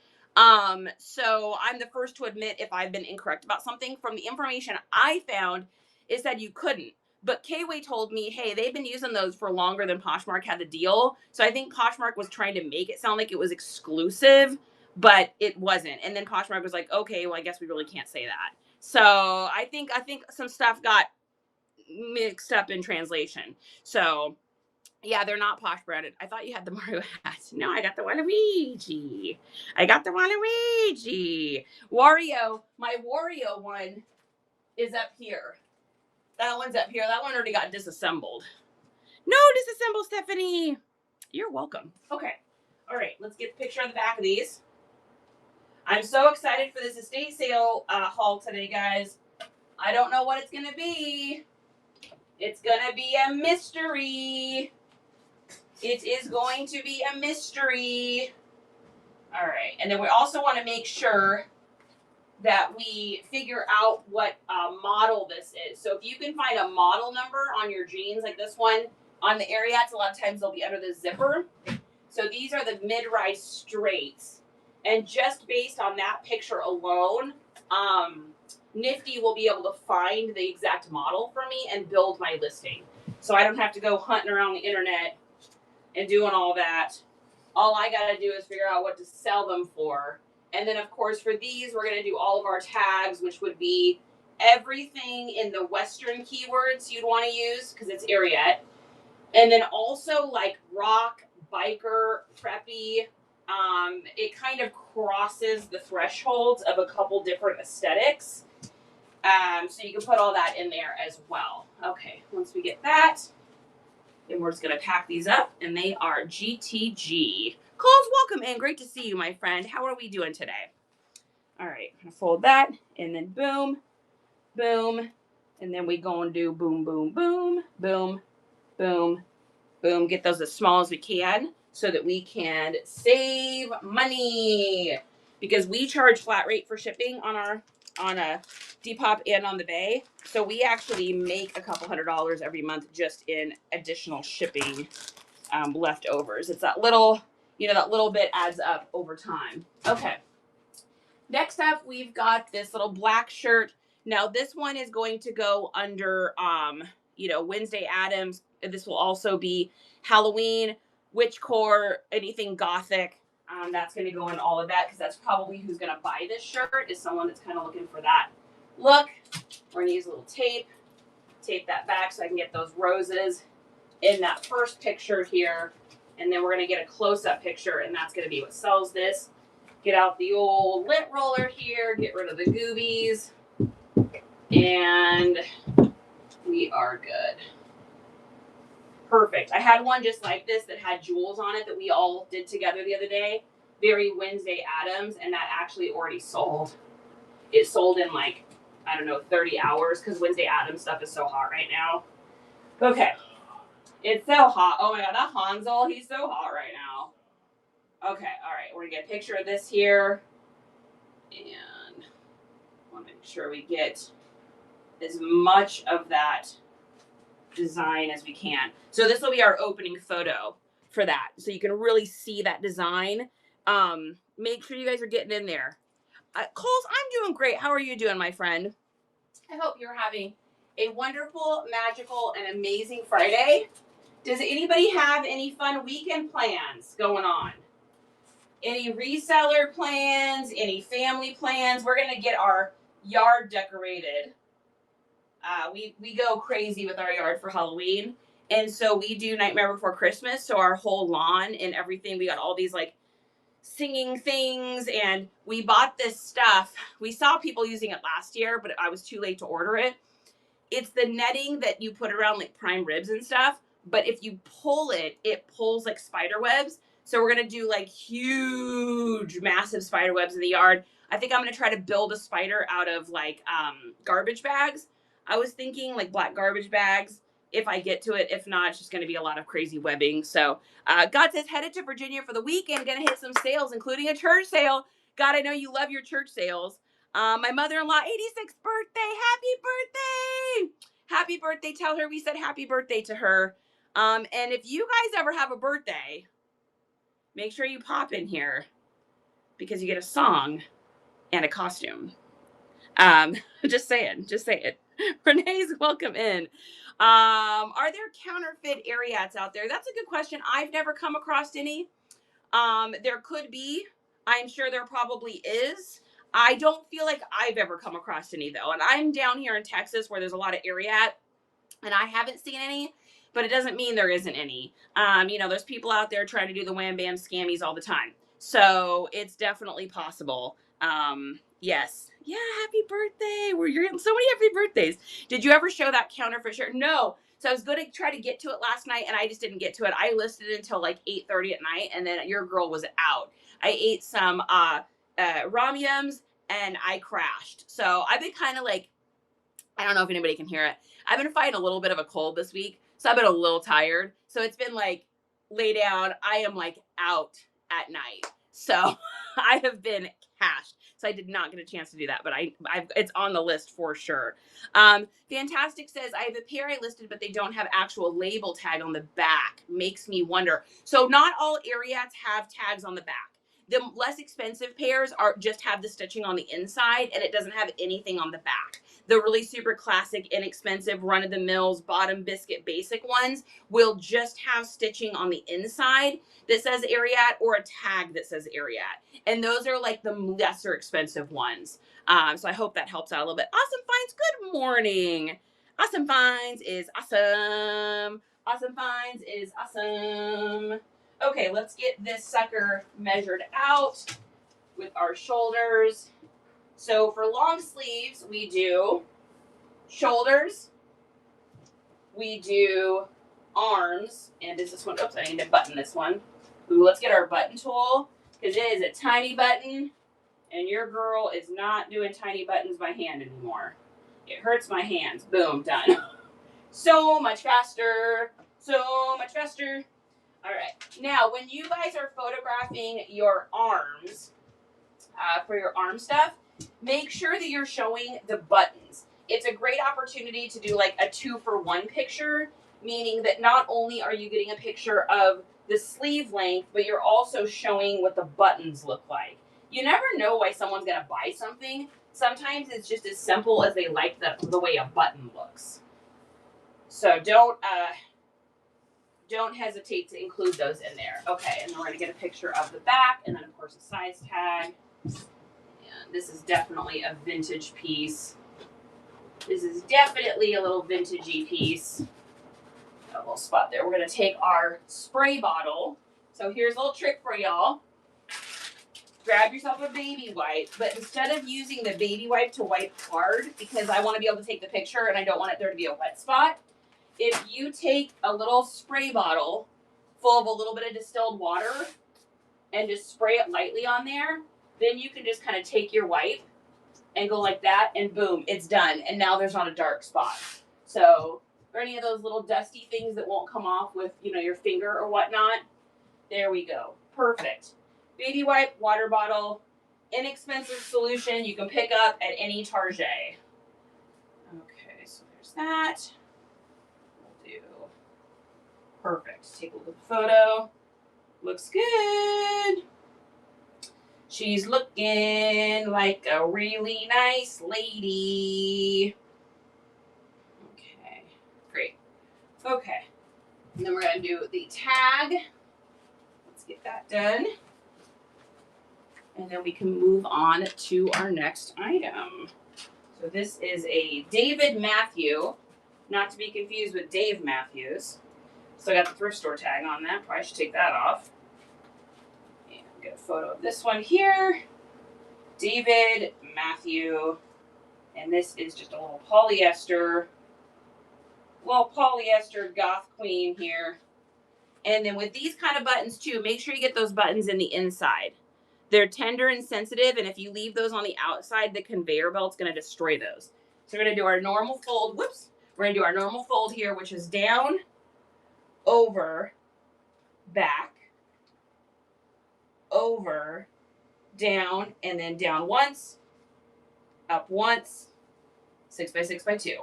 So I'm the first to admit if I've been incorrect about something. From the information I found, it said you couldn't. But Kway told me, hey, they've been using those for longer than Poshmark had the deal. So I think Poshmark was trying to make it sound like it was exclusive, but it wasn't. And then Poshmark was like, okay, well, I guess we really can't say that. So I think some stuff got mixed up in translation. So yeah, they're not Posh branded. I thought you had the Mario hat. No, I got the Waluigi. I got the Waluigi. Wario, my Wario one is up here. That one's up here. That one already got disassembled. No, disassemble, Stephanie. You're welcome. Okay. All right, let's get a picture of the back of these. I'm so excited for this estate sale haul today, guys. I don't know what it's going to be. It's going to be a mystery. It is going to be a mystery. All right. And then we also want to make sure that we figure out what model this is. So if you can find a model number on your jeans, like this one, on the Ariats, a lot of times they'll be under the zipper. So these are the mid-rise straights. And just based on that picture alone, Nifty will be able to find the exact model for me and build my listing. So I don't have to go hunting around the internet and doing all that. All I got to do is figure out what to sell them for. And then, of course, for these, we're going to do all of our tags, which would be everything in the Western keywords you'd want to use because it's Ariat. And then also like rock, biker, preppy. It kind of crosses the thresholds of a couple different aesthetics. So you can put all that in there as well. Okay, once we get that, then we're just going to pack these up, and they are GTG. Coles, welcome in. Great to see you, my friend. How are we doing today? All right, I'm going to fold that, and then boom, boom, and then we go and do boom, boom, boom, boom, boom, boom. Get those as small as we can so that we can save money because we charge flat rate for shipping on a Depop and on the Bay. So we actually make a couple $100 every month just in additional shipping leftovers. It's that little, that little bit adds up over time. Okay. Next up, we've got this little black shirt. Now this one is going to go under, Wednesday Addams. This will also be Halloween, witchcore, anything gothic. That's going to go in all of that because that's probably who's going to buy this shirt is someone that's kind of looking for that look. We're going to use a little tape that back so I can get those roses in that first picture here. And then we're going to get a close-up picture, and that's going to be what sells this. Get out the old lint roller here, get rid of the goobies, and we are good. Perfect. I had one just like this that had jewels on it that we all did together the other day. Very Wednesday Addams, and that actually already sold. It sold in 30 hours because Wednesday Addams stuff is so hot right now. Okay. It's so hot. Oh my God, that Hansel, he's so hot right now. Okay, all right. We're going to get a picture of this here. And I want to make sure we get as much of that design as we can. So this will be our opening photo for that. So you can really see that design. Make sure you guys are getting in there. Coles, I'm doing great. How are you doing, my friend? I hope you're having a wonderful, magical, and amazing Friday. Does anybody have any fun weekend plans going on? Any reseller plans? Any family plans? We're going to get our yard decorated. We go crazy with our yard for Halloween. And so we do Nightmare Before Christmas. So our whole lawn and everything, we got all these like singing things, and we bought this stuff. We saw people using it last year, but I was too late to order it. It's the netting that you put around like prime ribs and stuff, but if you pull it, it pulls like spider webs. So we're gonna do like huge, massive spider webs in the yard. I think I'm gonna try to build a spider out of like garbage bags. I was thinking like black garbage bags if I get to it. If not, it's just gonna be a lot of crazy webbing. So God says headed to Virginia for the weekend, gonna hit some sales, including a church sale. God, I know you love your church sales. My mother-in-law, 86th birthday. Happy birthday. Happy birthday. Tell her we said happy birthday to her. And if you guys ever have a birthday, make sure you pop in here because you get a song and a costume. Just saying. Renee's welcome in. Are there counterfeit Ariats out there? That's a good question. I've never come across any. There could be. I'm sure there probably is. I don't feel like I've ever come across any though. And I'm down here in Texas where there's a lot of Ariat and I haven't seen any, but it doesn't mean there isn't any. There's people out there trying to do the wham bam scammies all the time. So it's definitely possible. Yes. Yeah, happy birthday. You're getting so many happy birthdays. Did you ever show that counterfeit shirt? No. So I was going to try to get to it last night and I just didn't get to it. I listed it until like 8:30 at night and then your girl was out. I ate some ramyums and I crashed. So I've been kind of like, I don't know if anybody can hear it. I've been fighting a little bit of a cold this week. So I've been a little tired. So it's been like lay down. I am like out at night. So I have been cashed. So I did not get a chance to do that, but it's on the list for sure. Fantastic says, I have a pair I listed, but they don't have actual label tag on the back. Makes me wonder. So not all Ariats have tags on the back. The less expensive pairs just have the stitching on the inside and it doesn't have anything on the back. The really super classic, inexpensive, run-of-the-mills, bottom biscuit basic ones will just have stitching on the inside that says Ariat or a tag that says Ariat. And those are like the lesser expensive ones. So I hope that helps out a little bit. Awesome Finds, good morning. Awesome Finds is awesome. Awesome Finds is awesome. Okay, let's get this sucker measured out with our shoulders. So for long sleeves, we do shoulders, we do arms, and is this one, oops, I need to button this one. Ooh, let's get our button tool, because it is a tiny button, and your girl is not doing tiny buttons by hand anymore. It hurts my hands. Boom, done. So much faster, so much faster. All right, now when you guys are photographing your arms, for your arm stuff, make sure that you're showing the buttons. It's a great opportunity to do like a 2-for-1 picture, meaning that not only are you getting a picture of the sleeve length, but you're also showing what the buttons look like. You never know why someone's gonna buy something. Sometimes it's just as simple as they like the way a button looks. So don't hesitate to include those in there. Okay, and then we're gonna get a picture of the back, and then of course a size tag. And this is definitely a vintage piece. This is definitely a little vintagey piece. A little spot there. We're gonna take our spray bottle. So here's a little trick for y'all. Grab yourself a baby wipe, but instead of using the baby wipe to wipe hard, because I want to be able to take the picture and I don't want there to be a wet spot, if you take a little spray bottle full of a little bit of distilled water and just spray it lightly on there, then you can just kind of take your wipe and go like that, and boom, it's done. And now there's not a dark spot. So, or any of those little dusty things that won't come off with, your finger or whatnot. There we go. Perfect. Baby wipe, water bottle, inexpensive solution you can pick up at any Target. Okay, so there's that. We'll do. Perfect. Take a look at the photo. Looks good. She's looking like a really nice lady. Okay. And then we're going to do the tag. Let's get that done. And then we can move on to our next item. So this is a David Matthew, not to be confused with Dave Matthews. So I got the thrift store tag on that. Probably should take that off. And get a photo of this one here. David Matthew. And this is just a little polyester goth queen here. And then with these kind of buttons too, make sure you get those buttons in the inside. They're tender and sensitive, and if you leave those on the outside, the conveyor belt's going to destroy those. So we're going to do our normal fold. Whoops. We're going to do our normal fold here, which is down, over, back, over, down, and then down once, up once, 6 by 6 by 2.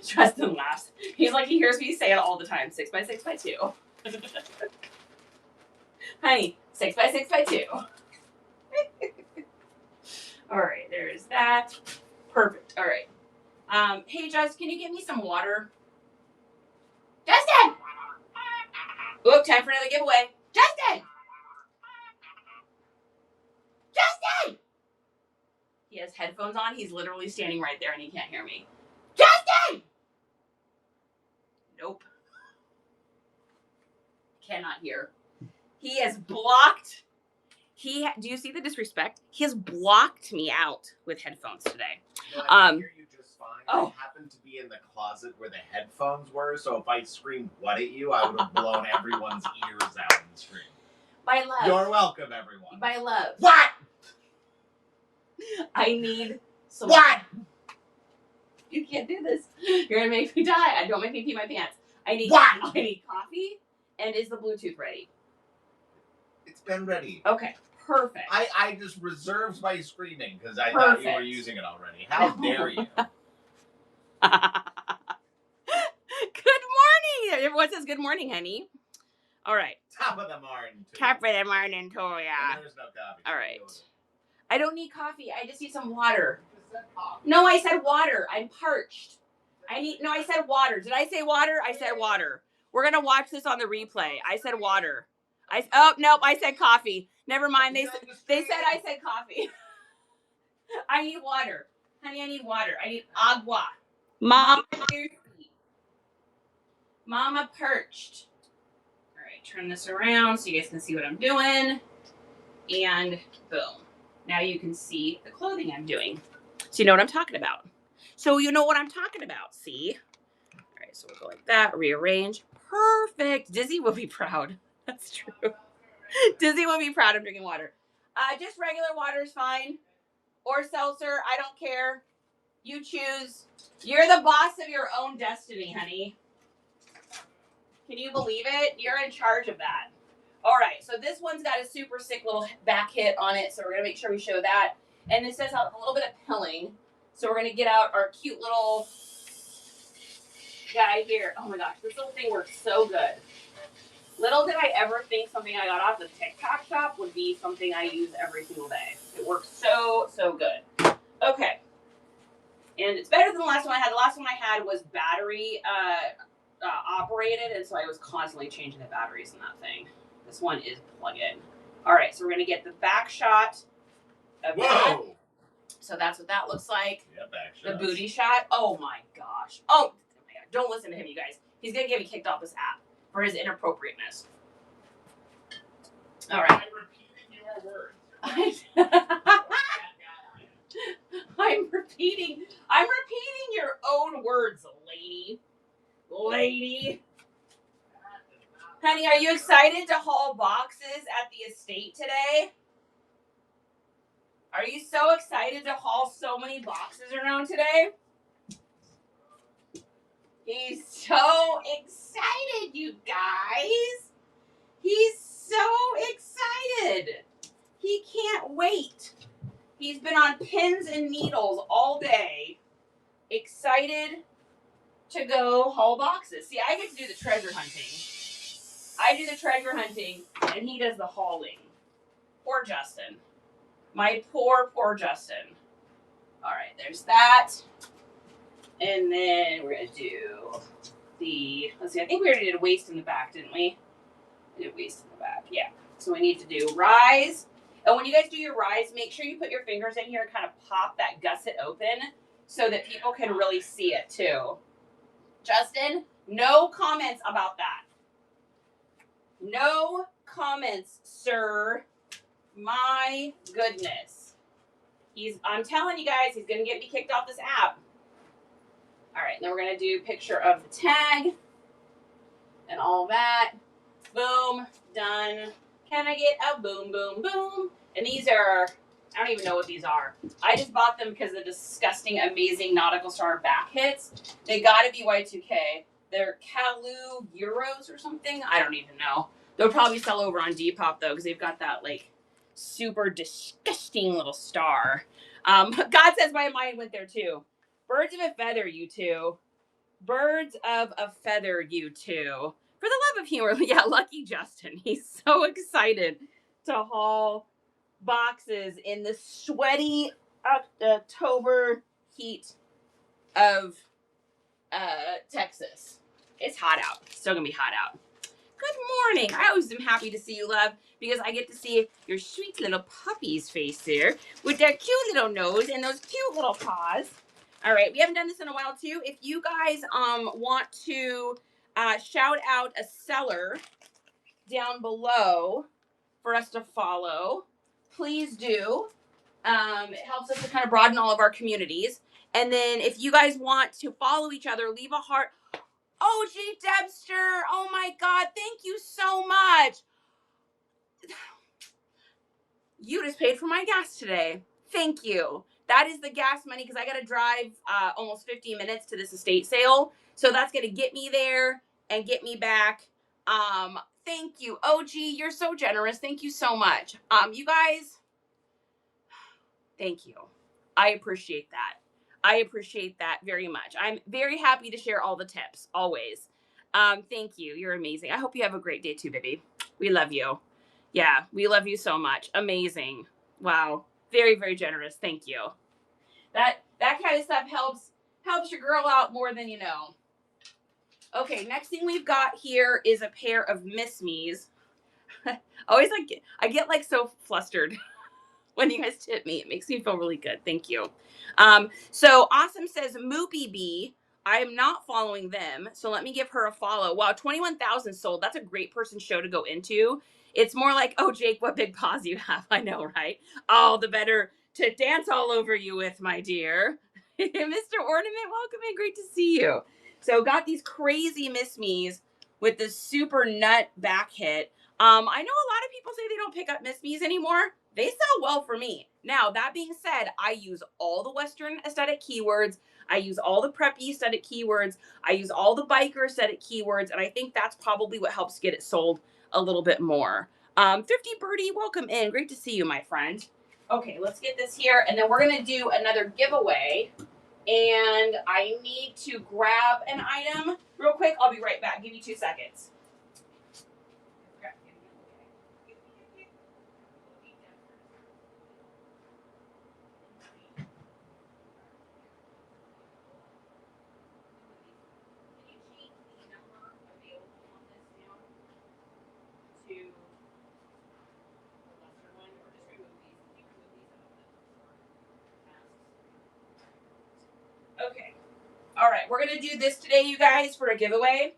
Justin laughs. He's like, he hears me say it all the time. 6 by 6 by 2. Honey, 6 by 6 by 2. All right, there's that. Perfect. All right. Hey, Just, can you get me some water? Justin! Oop, time for another giveaway. Justin! Justin! He has headphones on. He's literally standing right there and he can't hear me. Justin! Nope. Cannot hear. He has blocked. Do you see the disrespect? He has blocked me out with headphones today. No, I can hear you just fine. Oh. I happened to be in the closet where the headphones were, so if I screamed "what" at you, I would have blown everyone's ears out in the screen. By love. You're welcome, everyone. By love. What? I need some. What? You can't do this. You're gonna make me die. Don't make me pee my pants. I need coffee. And is the Bluetooth ready? It's been ready. Okay. Perfect. I just reserved my screaming because I thought you were using it already. How dare you? Good morning. Everyone says good morning, honey. All right. Top of the morning. Top of the morning, Toya. There's no coffee. All right. I don't need coffee. I just need some water. You just said coffee. No, I said water. I'm parched. I said water. Did I say water? I said water. We're going to watch this on the replay. I said water. Nope, I said coffee. Never mind. They said I said coffee. I need water. Honey, I need water. I need agua. Mama thirsty. Mama perched. All right, turn this around so you guys can see what I'm doing. And boom. Now you can see the clothing I'm doing. So you know what I'm talking about. See? All right, so we'll go like that. Rearrange. Perfect. Dizzy will be proud. That's true. Dizzy will be proud I'm drinking water. Just regular water is fine. Or seltzer. I don't care. You choose. You're the boss of your own destiny, honey. Can you believe it? You're in charge of that. All right. So this one's got a super sick little back hit on it. So we're going to make sure we show that. And this says a little bit of pilling. So we're going to get out our cute little guy here. Oh my gosh. This little thing works so good. Little did I ever think something I got off the TikTok shop would be something I use every single day. It works so, so good. Okay. And it's better than the last one I had. The last one I had was battery operated, and so I was constantly changing the batteries in that thing. This one is plug-in. All right, so we're going to get the back shot of that. So that's what that looks like. Yeah, back shot. The booty shot. Oh, my gosh. Oh, my God. Don't listen to him, you guys. He's going to get me kicked off this app for his inappropriateness. All right. I'm repeating your words. I'm repeating your own words, lady. Lady. Honey, are you excited to haul boxes at the estate today? Are you so excited to haul so many boxes around today? He's so excited, you guys. He's so excited. He can't wait. He's been on pins and needles all day, excited to go haul boxes. See, I get to do the treasure hunting. I do the treasure hunting, and he does the hauling. Poor Justin. My poor, poor Justin. All right, there's that. And then we're going to do the, let's see, I think we already did a waist in the back, didn't we? We did waist in the back, yeah. So we need to do rise. And when you guys do your rise, make sure you put your fingers in here and kind of pop that gusset open so that people can really see it too. Justin, no comments about that. No comments, sir. My goodness. I'm telling you guys, he's going to get me kicked off this app. All right, then we're going to do picture of the tag and all that. Boom, done. Can I get a boom, boom, boom? And these are, I don't even know what these are. I just bought them because of the disgusting, amazing Nautical Star back hits. They got to be Y2K. They're Kalu Euros or something. I don't even know. They'll probably sell over on Depop, though, because they've got that, like, super disgusting little star. God says my mind went there, too. Birds of a feather, you two. Birds of a feather, you two. For the love of humor, yeah, lucky Justin. He's so excited to haul boxes in the sweaty October heat of Texas. It's hot out. It's still gonna be hot out. Good morning. I always am happy to see you, love, because I get to see your sweet little puppy's face there with their cute little nose and those cute little paws. All right, we haven't done this in a while too. If you guys want to shout out a seller down below for us to follow, please do. It helps us to kind of broaden all of our communities. And then if you guys want to follow each other, leave a heart. OG Debster, oh my God, thank you so much. You just paid for my gas today. Thank you. That is the gas money because I got to drive almost 15 minutes to this estate sale. So that's going to get me there and get me back. Thank you. OG, you're so generous. Thank you so much. You guys, thank you. I appreciate that. I appreciate that very much. I'm very happy to share all the tips, always. Thank you. You're amazing. I hope you have a great day too, baby. We love you. Yeah, we love you so much. Amazing. Wow. Very, very generous. Thank you. That kind of stuff helps your girl out more than you know. Okay, next thing we've got here is a pair of Miss Me's. Always I get like so flustered when you guys tip me. It makes me feel really good. Thank you. So Awesome says Moopy B. I am not following them, so let me give her a follow. Wow, 21,000 sold. That's a great person show to go into. It's more like, oh, Jake, what big paws you have. I know, right? All the better to dance all over you with, my dear. Mr. Ornament, welcome in. Great to see you. So got these crazy Miss Me's with this super nut back hit. I know a lot of people say they don't pick up Miss Me's anymore. They sell well for me. Now, that being said, I use all the Western aesthetic keywords. I use all the preppy aesthetic keywords. I use all the biker aesthetic keywords. And I think that's probably what helps get it sold a little bit more. Thrifty Birdie, welcome in. Great to see you, my friend. Okay, let's get this here. And then we're going to do another giveaway. And I need to grab an item real quick. I'll be right back. Give me 2 seconds. Okay. All right. We're going to do this today, you guys, for a giveaway.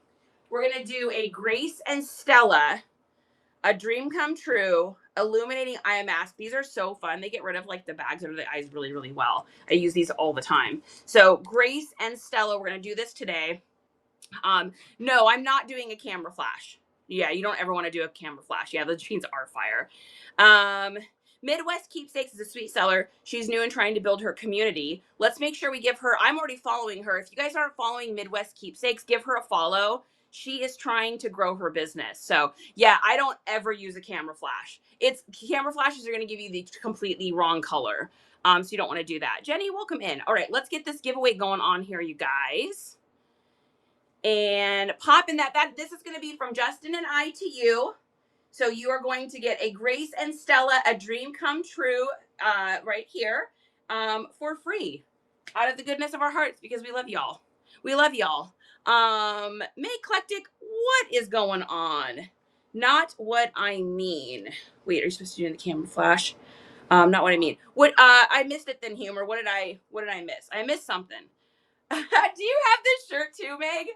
We're going to do a Grace and Stella, a dream come true, illuminating eye mask. These are so fun. They get rid of like the bags under the eyes really, really well. I use these all the time. So Grace and Stella, we're going to do this today. No, I'm not doing a camera flash. Yeah, you don't ever want to do a camera flash. Yeah, the jeans are fire. Midwest Keepsakes is a sweet seller. She's new and trying to build her community. Let's make sure we give her, I'm already following her. If you guys aren't following Midwest Keepsakes, give her a follow. She is trying to grow her business. So yeah, I don't ever use a camera flash. Camera flashes are going to give you the completely wrong color. So you don't want to do that. Jenny, welcome in. All right, let's get this giveaway going on here, you guys. And pop in that this is going to be from Justin and I to you. So you are going to get a Grace and Stella, a dream come true, right here, for free. out of the goodness of our hearts because we love y'all. We love y'all. May Eclectic, what is going on? Not what I mean. Wait, are you supposed to do the camera flash? Not what I mean. What I missed it then, humor. What did I miss? I missed something. Do you have this shirt too, Meg?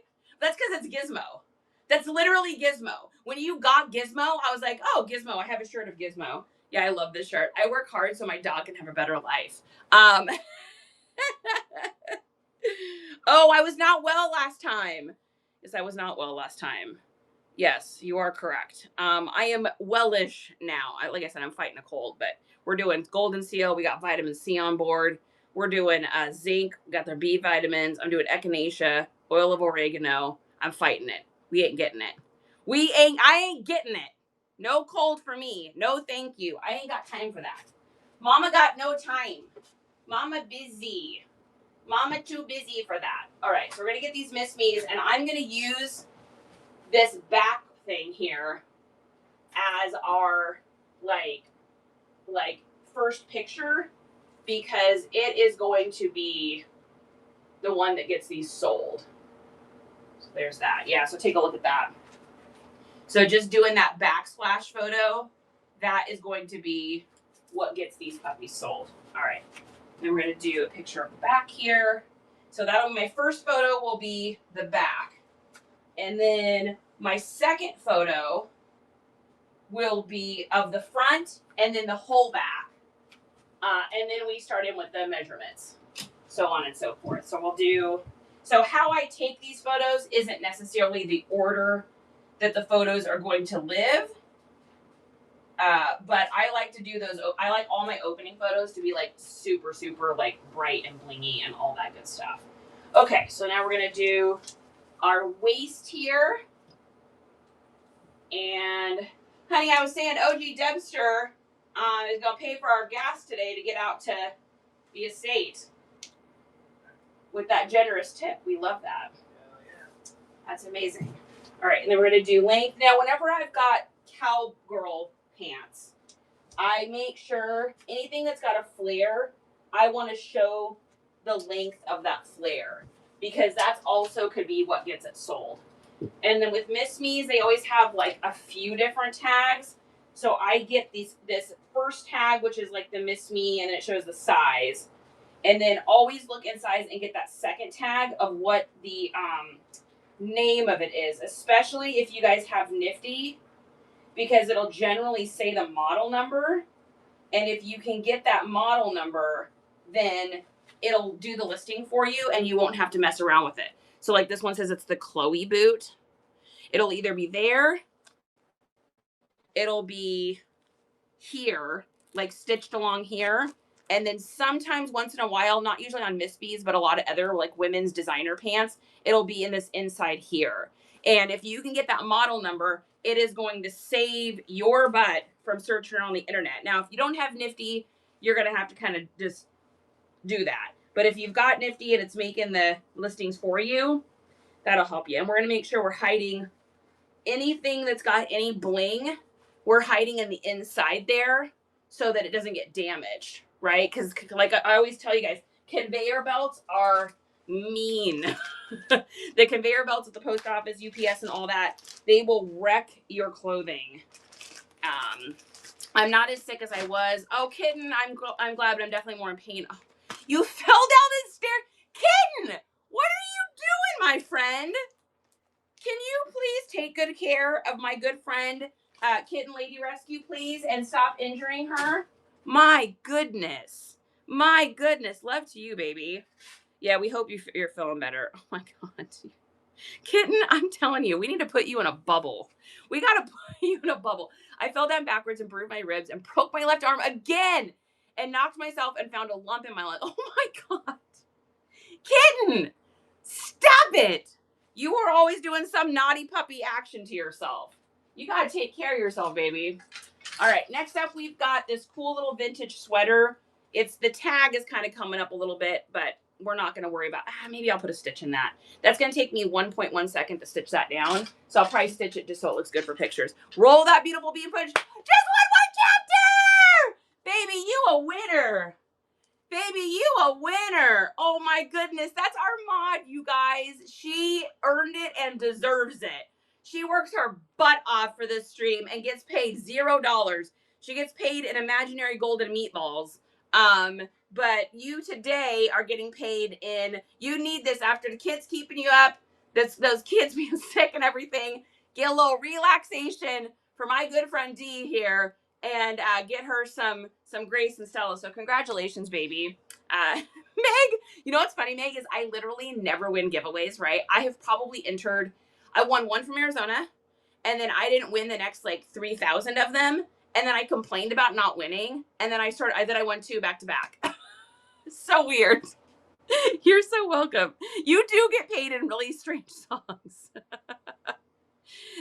That's because it's Gizmo. That's literally Gizmo. When you got Gizmo, I was like, oh, Gizmo, I have a shirt of Gizmo. Yeah, I love this shirt. I work hard so my dog can have a better life. Oh, I was not well last time. Yes, I was not well last time. Yes, you are correct. I am wellish now. Like I said, I'm fighting a cold, but we're doing Golden Seal. We got vitamin C on board. We're doing zinc. We got their B vitamins. I'm doing echinacea, oil of oregano. I'm fighting it. We ain't getting it. I ain't getting it. No cold for me. No thank you. I ain't got time for that. Mama got no time. Mama busy. Mama too busy for that. All right, so we're going to get these Miss Me's, and I'm going to use this back thing here as our like first picture because it is going to be the one that gets these sold. So there's that. Yeah, so take a look at that. So just doing that backsplash photo, that is going to be what gets these puppies sold. All right. Then we're going to do a picture of the back here. So that'll be my first photo will be the back. And then my second photo will be of the front and then the whole back. And then we start in with the measurements, so on and so forth. So we'll do, so how I take these photos isn't necessarily the order that the photos are going to live. But I like to do those, I like all my opening photos to be like super, super like bright and blingy and all that good stuff. Okay, so now we're going to do our waist here. And honey, I was saying OG Debster is going to pay for our gas today to get out to the estate with that generous tip. We love that. That's amazing. All right, and then we're going to do length. Now, whenever I've got cowgirl pants, I make sure anything that's got a flare, I want to show the length of that flare because that's also could be what gets it sold. And then with Miss Me's, they always have like a few different tags. So I get this first tag, which is like the Miss Me, and then it shows the size. And then always look inside and get that second tag of what the name of it is, especially if you guys have Nifty, because it'll generally say the model number. And if you can get that model number, then it'll do the listing for you and you won't have to mess around with it. So like this one says it's the Chloe boot. It'll either be there, it'll be here, like stitched along here. And then sometimes once in a while, not usually on Miss B's, but a lot of other like women's designer pants, it'll be in this inside here. And if you can get that model number, it is going to save your butt from searching on the internet. Now, if you don't have Nifty, you're going to have to kind of just do that. But if you've got Nifty and it's making the listings for you, that'll help you. And we're going to make sure we're hiding anything that's got any bling. We're hiding in the inside there so that it doesn't get damaged, right? Because like I always tell you guys, conveyor belts are mean. The conveyor belts at the post office, UPS and all that, they will wreck your clothing. I'm not as sick as I was. Oh, kitten, I'm glad, but I'm definitely more in pain. Oh, you fell down the stairs. Kitten, what are you doing, my friend? Can you please take good care of my good friend, Kitten Lady Rescue, please, and stop injuring her? My goodness. My goodness. Love to you, baby. Yeah, we hope you're feeling better. Oh, my God. Kitten, I'm telling you, we need to put you in a bubble. We got to put you in a bubble. I fell down backwards and bruised my ribs and broke my left arm again and knocked myself and found a lump in my leg. Oh, my God. Kitten, stop it. You are always doing some naughty puppy action to yourself. You got to take care of yourself, baby. All right, next up, we've got this cool little vintage sweater. The tag is kind of coming up a little bit, but we're not going to worry about, maybe I'll put a stitch in that. That's going to take me 1.1 second to stitch that down. So I'll probably stitch it just so it looks good for pictures. Roll that beautiful bean footage. Just one more chapter! Baby, you a winner. Baby, you a winner. Oh my goodness. That's our mod, you guys. She earned it and deserves it. She works her butt off for this stream and gets paid $0. She gets paid in imaginary golden meatballs. But you today are getting paid in, you need this after the kids keeping you up, those kids being sick and everything. Get a little relaxation for my good friend Dee here, and get her some grace and Stella. So congratulations, baby. Meg, you know what's funny, Meg, is I literally never win giveaways, right? I have probably entered, I won one from Arizona, and then I didn't win the next like 3,000 of them, and then I complained about not winning, and then I won 2 back to back. So weird. You're so welcome. You do get paid in really strange songs.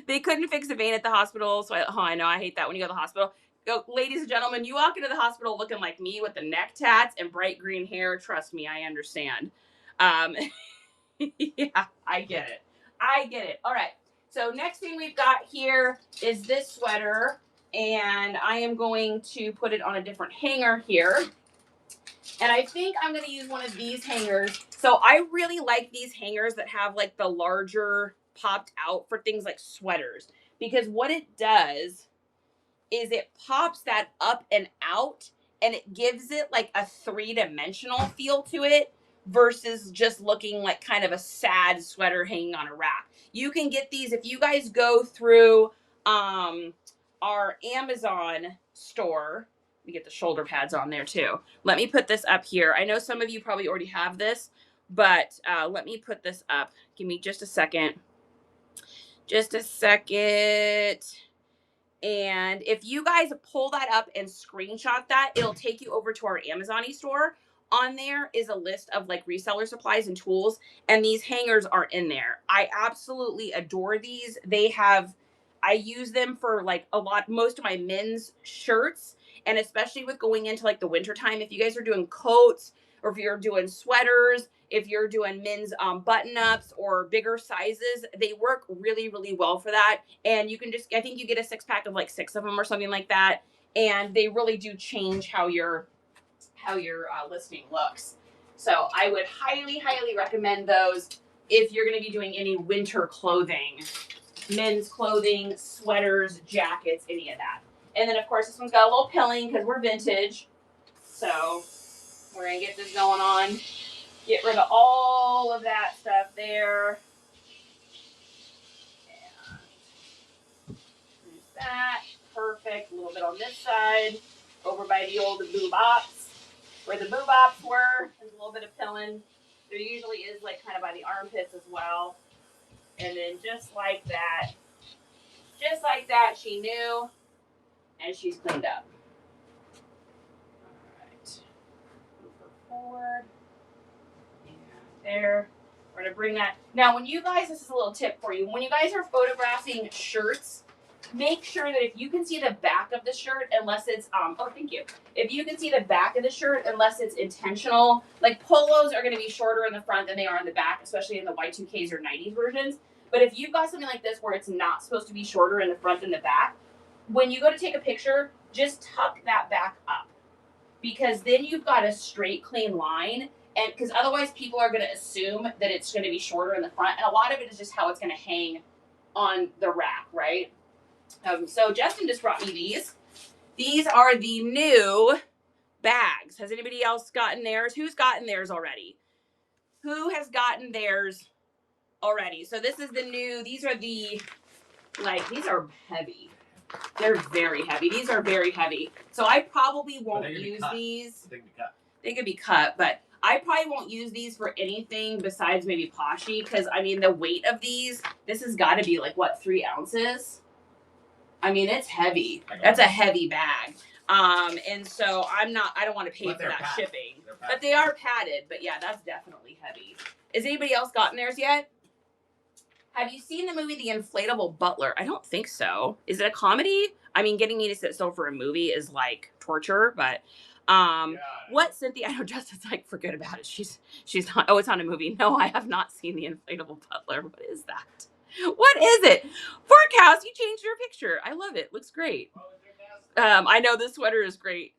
They couldn't fix a vein at the hospital, so I know, I hate that when you go to the hospital. Go, ladies and gentlemen, you walk into the hospital looking like me with the neck tats and bright green hair. Trust me, I understand. Yeah, I get it. I get it. All right. So next thing we've got here is this sweater, and I am going to put it on a different hanger here. And I think I'm going to use one of these hangers. So I really like these hangers that have like the larger popped out for things like sweaters, because what it does is it pops that up and out, and it gives it like a 3-dimensional feel to it versus just looking like kind of a sad sweater hanging on a rack. You can get these if you guys go through our Amazon store. We get the shoulder pads on there too. Let me put this up here. I know some of you probably already have this, but let me put this up. Give me just a second. Just a second. And if you guys pull that up and screenshot that, it'll take you over to our Amazon store. On there is a list of like reseller supplies and tools, and these hangers are in there. I absolutely adore these. I use them for like most of my men's shirts, and especially with going into like the winter time. If you guys are doing coats, or if you're doing sweaters, if you're doing men's button-ups or bigger sizes, they work really, really well for that. And you can I think you get a 6-pack of like 6 of them or something like that. And they really do change how your listening looks. So I would highly, highly recommend those if you're going to be doing any winter clothing, men's clothing, sweaters, jackets, any of that. And then of course this one's got a little pilling because we're vintage. So we're going to get this going on. Get rid of all of that stuff there. And there's that. Perfect. A little bit on this side. Over by the old boob-ops. Where the boob-ops were, there's a little bit of pilling. There usually is like kind of by the armpits as well. And then just like that, she knew, and she's cleaned up. All right. Move her forward. There. We're going to bring that. Now, when you guys, this is a little tip for you. When you guys are photographing shirts, make sure that if you can see the back of the shirt, unless it's, thank you. If you can see the back of the shirt, unless it's intentional, like polos are going to be shorter in the front than they are in the back, especially in the Y2Ks or 90s versions. But if you've got something like this where it's not supposed to be shorter in the front than the back, when you go to take a picture, just tuck that back up. Because then you've got a straight, clean line. And because otherwise people are going to assume that it's going to be shorter in the front. And a lot of it is just how it's going to hang on the rack, right? So Justin just brought me these. These are the new bags. Has anybody else gotten theirs? Who's gotten theirs already? Who has gotten theirs already? So this is the new, these are heavy. They're very heavy. These are very heavy. So I probably won't use these. They could be cut, but I probably won't use these for anything besides maybe Poshy, because I mean the weight of these, this has got to be like what, 3 ounces? I mean, it's heavy. That's a heavy bag. And so I don't want to pay for that shipping. But they are padded, but yeah, that's definitely heavy. Has anybody else gotten theirs yet? Have you seen the movie The Inflatable Butler? I don't think so. Is it a comedy? I mean, getting me to sit still for a movie is like torture, but what Cynthia, I know Justin's like, forget about it. She's not, oh, it's on a movie. No, I have not seen The Inflatable Butler. What is that? What is it? Forecast, you changed your picture. I love it. Looks great. I know this sweater is great.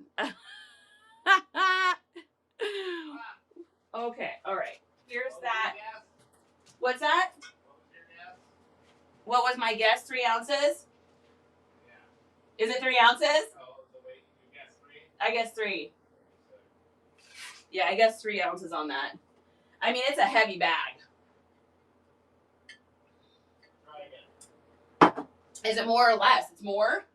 Okay, all right. Here's that. What's that? What was my guess? 3 ounces? Yeah. Is it 3 ounces? Oh, the weight. You guessed 3? I guessed 3. Yeah, I guess 3 ounces on that. I mean, it's a heavy bag. Try again. Is it more or less? It's more?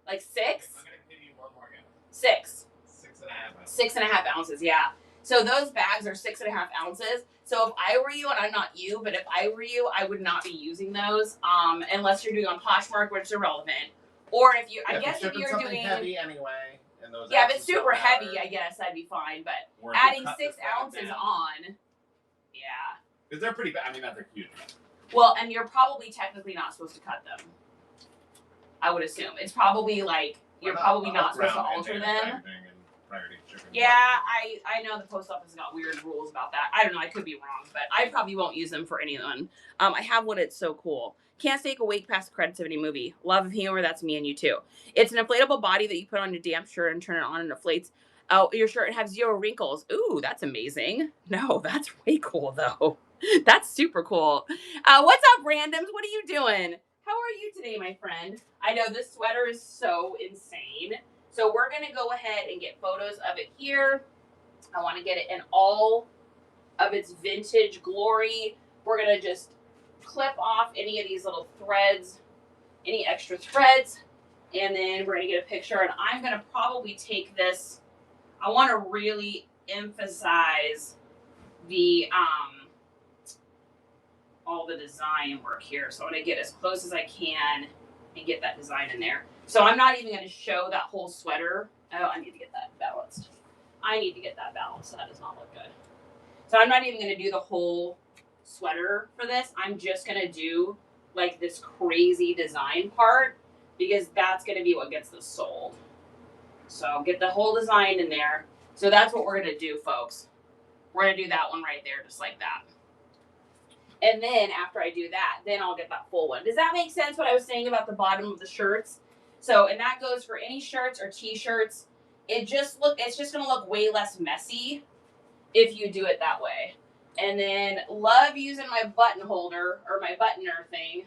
Like 6? I'm going to give you one more guess. 6. 6.5 ounces. 6.5 ounces, yeah. So those bags are 6.5 ounces. So if I were you, and I'm not you, but if I were you, I would not be using those unless you're doing on Poshmark, which is irrelevant. Or if you, I guess if you're doing heavy anyway, and those yeah, if it's super heavy, I guess that'd be fine. But adding 6 ounces on, yeah, because they're pretty bad. I mean, not they're huge. Well, and you're probably technically not supposed to cut them. I would assume it's probably like you're probably not supposed to alter them. Yeah, I know the post office has got weird rules about that. I don't know, I could be wrong, but I probably won't use them for anyone. I have one, it's so cool. Can't stay awake past the credits of any movie. Love of humor, that's me and you too. It's an inflatable body that you put on your damp shirt and turn it on and it inflates. Oh, your shirt has 0 wrinkles. Ooh, that's amazing. No, that's way cool though. That's super cool. What's up, randoms? What are you doing? How are you today, my friend? I know this sweater is so insane. So we're going to go ahead and get photos of it here. I want to get it in all of its vintage glory. We're going to just clip off any of these little threads, any extra threads, and then we're going to get a picture. And I'm going to probably take this. I want to really emphasize the all the design work here. So I'm going to get as close as I can and get that design in there. So I'm not even going to show that whole sweater. Oh, I need to get that balanced. That does not look good. So I'm not even going to do the whole sweater for this. I'm just going to do like this crazy design part because that's going to be what gets this sold. So get the whole design in there. So that's what we're going to do, folks. We're going to do that one right there, just like that. And then after I do that, then I'll get that full one. Does that make sense what I was saying about the bottom of the shirts? So, and that goes for any shirts or t-shirts. It's just going to look way less messy if you do it that way. And then love using my button holder or my buttoner thing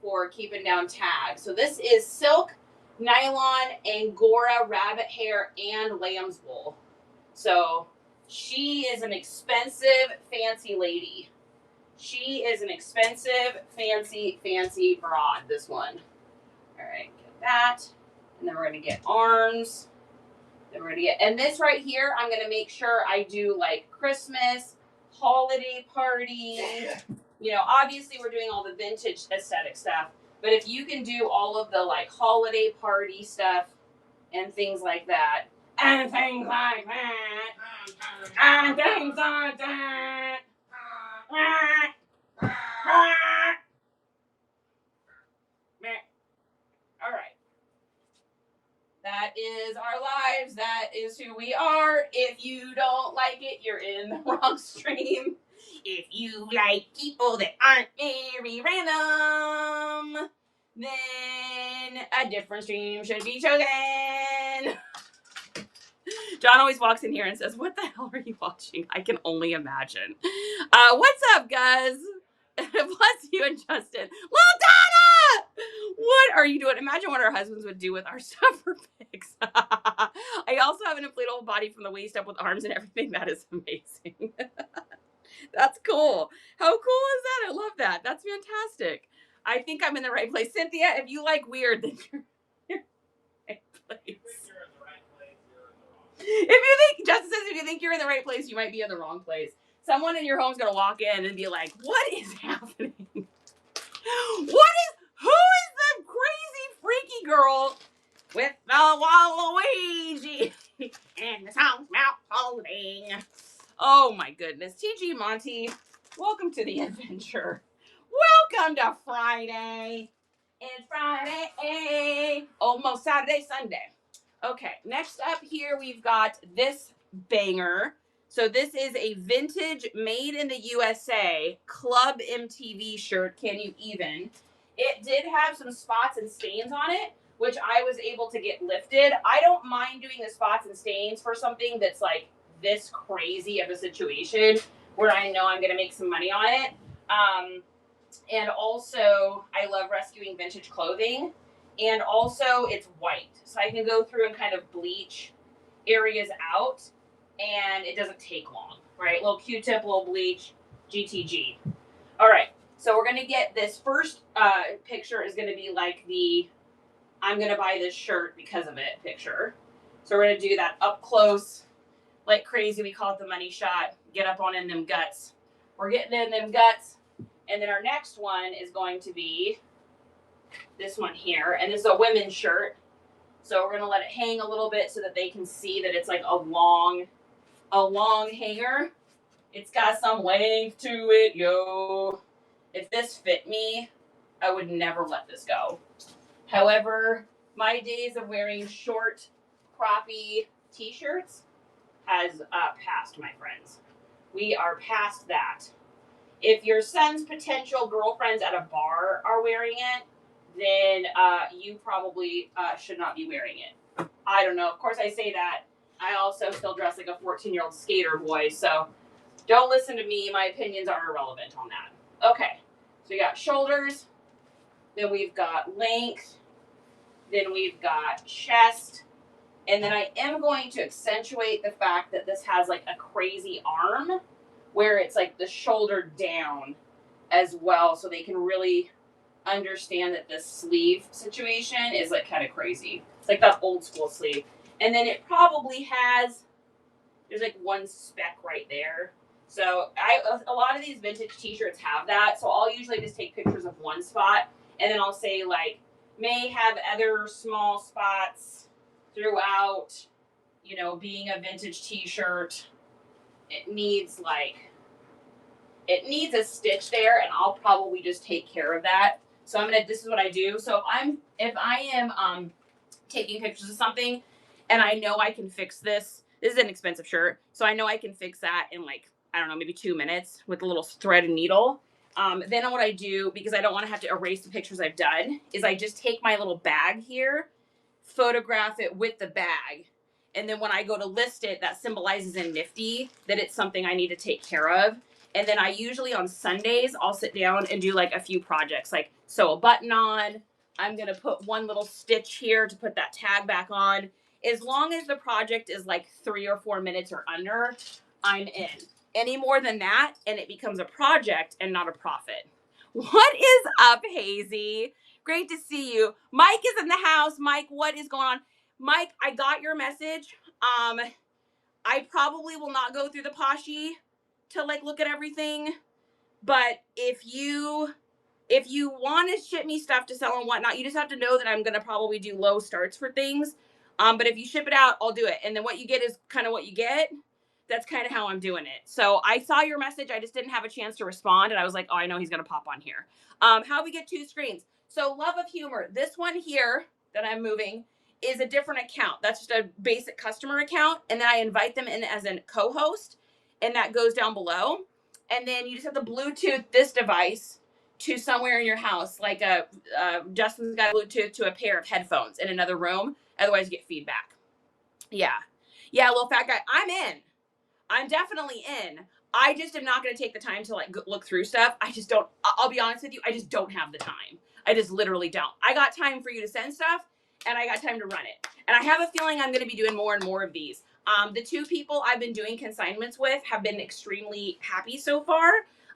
for keeping down tags. So this is silk, nylon, Angora, rabbit hair, and lamb's wool. So she is an expensive, fancy lady. She is an expensive, fancy broad, this one. All right, get that. And then we're going to get arms. Then we're going to get, and this right here, I'm going to make sure I do like Christmas, holiday party. You know, obviously we're doing all the vintage aesthetic stuff. But if you can do all of the like holiday party stuff and things like that. And things like that. And things like that. All right. That is our lives. That is who we are. If you don't like it, you're in the wrong stream. If you like people that aren't very random, then a different stream should be chosen. John always walks in here and says, "What the hell are you watching?" I can only imagine. What's up, guys? Bless you and Justin. Lil Donna! What are you doing? Imagine what our husbands would do with our stuff for pics. I also have an inflatable body from the waist up with arms and everything. That is amazing. That's cool. How cool is that? I love that. That's fantastic. I think I'm in the right place. Cynthia, if you like weird, then you're in the right place. If you think, Justin says, if you think you're in the right place, you might be in the wrong place. Someone in your home's gonna walk in and be like, "What is happening? Who is the crazy freaky girl with the Waluigi and the song's about holding?" Oh my goodness. TG Monty, welcome to the adventure. Welcome to Friday. It's Friday. Almost Saturday, Sunday. Okay, next up here we've got this banger. So this is a vintage made in the USA Club MTV shirt. Can you even? It did have some spots and stains on it, which I was able to get lifted. I don't mind doing the spots and stains for something that's like this crazy of a situation where I know I'm going to make some money on it. And also, I love rescuing vintage clothing. And also, it's white. So I can go through and kind of bleach areas out, and it doesn't take long, right? Little Q-tip, little bleach, GTG. All right. So we're going to get this first picture is going to be like the I'm going to buy this shirt because of it picture. So we're going to do that up close like crazy. We call it the money shot. Get up on in them guts. We're getting in them guts. And then our next one is going to be this one here. And this is a women's shirt. So we're going to let it hang a little bit so that they can see that it's like a long hanger. It's got some length to it, yo. If this fit me, I would never let this go. However, my days of wearing short, croppy t-shirts has passed, my friends. We are past that. If your son's potential girlfriends at a bar are wearing it, then you probably should not be wearing it. I don't know. Of course, I say that. I also still dress like a 14-year-old skater boy, so don't listen to me. My opinions are irrelevant on that. Okay, so we got shoulders, then we've got length, then we've got chest, and then I am going to accentuate the fact that this has like a crazy arm where it's like the shoulder down as well, so they can really understand that this sleeve situation is like kind of crazy. It's like that old school sleeve. And then it probably has, there's like one speck right there. So a lot of these vintage t-shirts have that. So I'll usually just take pictures of one spot and then I'll say like, may have other small spots throughout, you know, being a vintage t-shirt. It needs a stitch there and I'll probably just take care of that. So this is what I do. So if I am taking pictures of something and I know I can fix this is an expensive shirt. So I know I can fix that in like, I don't know, maybe 2 minutes with a little thread and needle. Then what I do, because I don't want to have to erase the pictures I've done, is I just take my little bag here, photograph it with the bag. And then when I go to list it, that symbolizes in Nifty that it's something I need to take care of. And then I usually on Sundays, I'll sit down and do like a few projects, like sew a button on. I'm going to put one little stitch here to put that tag back on. As long as the project is like 3 or 4 minutes or under, I'm in. Any more than that, and it becomes a project and not a profit. What is up, Hazy? Great to see you. Mike is in the house. Mike, what is going on? Mike, I got your message. I probably will not go through the Poshy to like look at everything, but if you want to ship me stuff to sell and whatnot, you just have to know that I'm gonna probably do low starts for things. But if you ship it out, I'll do it, and then what you get is kind of what you get. That's kind of how I'm doing it. So I saw your message. I just didn't have a chance to respond, and I was like, oh, I know he's gonna pop on here. How we get 2 screens? So Love of Humor. This one here that I'm moving is a different account. That's just a basic customer account, and then I invite them in as a co-host, and that goes down below. And then you just have to Bluetooth this device to somewhere in your house, like Justin's got Bluetooth to a pair of headphones in another room. Otherwise, you get feedback. Yeah, little fat guy. I'm in. I'm definitely in. I just am not going to take the time to like look through stuff. I just don't. I'll be honest with you. I just don't have the time. I just literally don't. I got time for you to send stuff, and I got time to run it. And I have a feeling I'm going to be doing more and more of these. The 2 people I've been doing consignments with have been extremely happy so far.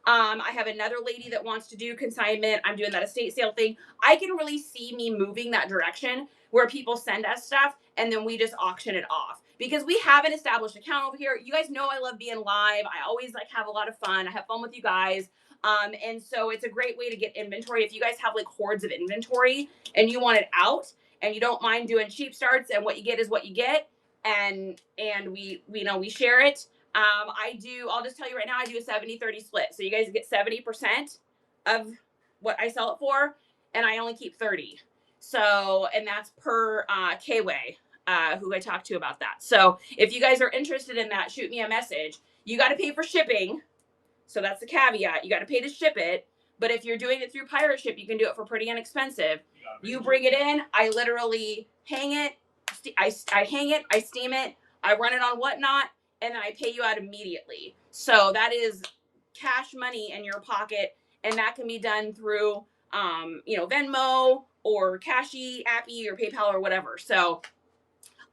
I have another lady that wants to do consignment. I'm doing that estate sale thing. I can really see me moving that direction where people send us stuff and then we just auction it off. Because we have an established account over here. You guys know I love being live. I always like have a lot of fun. I have fun with you guys. And so it's a great way to get inventory. If you guys have like hordes of inventory and you want it out and you don't mind doing cheap starts and what you get is what you get, and we share it. I'll just tell you right now, I do a 70-30 split. So you guys get 70% of what I sell it for, and I only keep 30. So, and that's per K-Way, who I talked to about that. So if you guys are interested in that, shoot me a message. You got to pay for shipping. So that's the caveat. You got to pay to ship it. But if you're doing it through pirate ship, you can do it for pretty inexpensive. You bring it in. I literally hang it. I hang it. I steam it. I run it on Whatnot. and then I pay you out immediately. So that is cash money in your pocket, and that can be done through Venmo or Cashy, Appy, or PayPal or whatever. So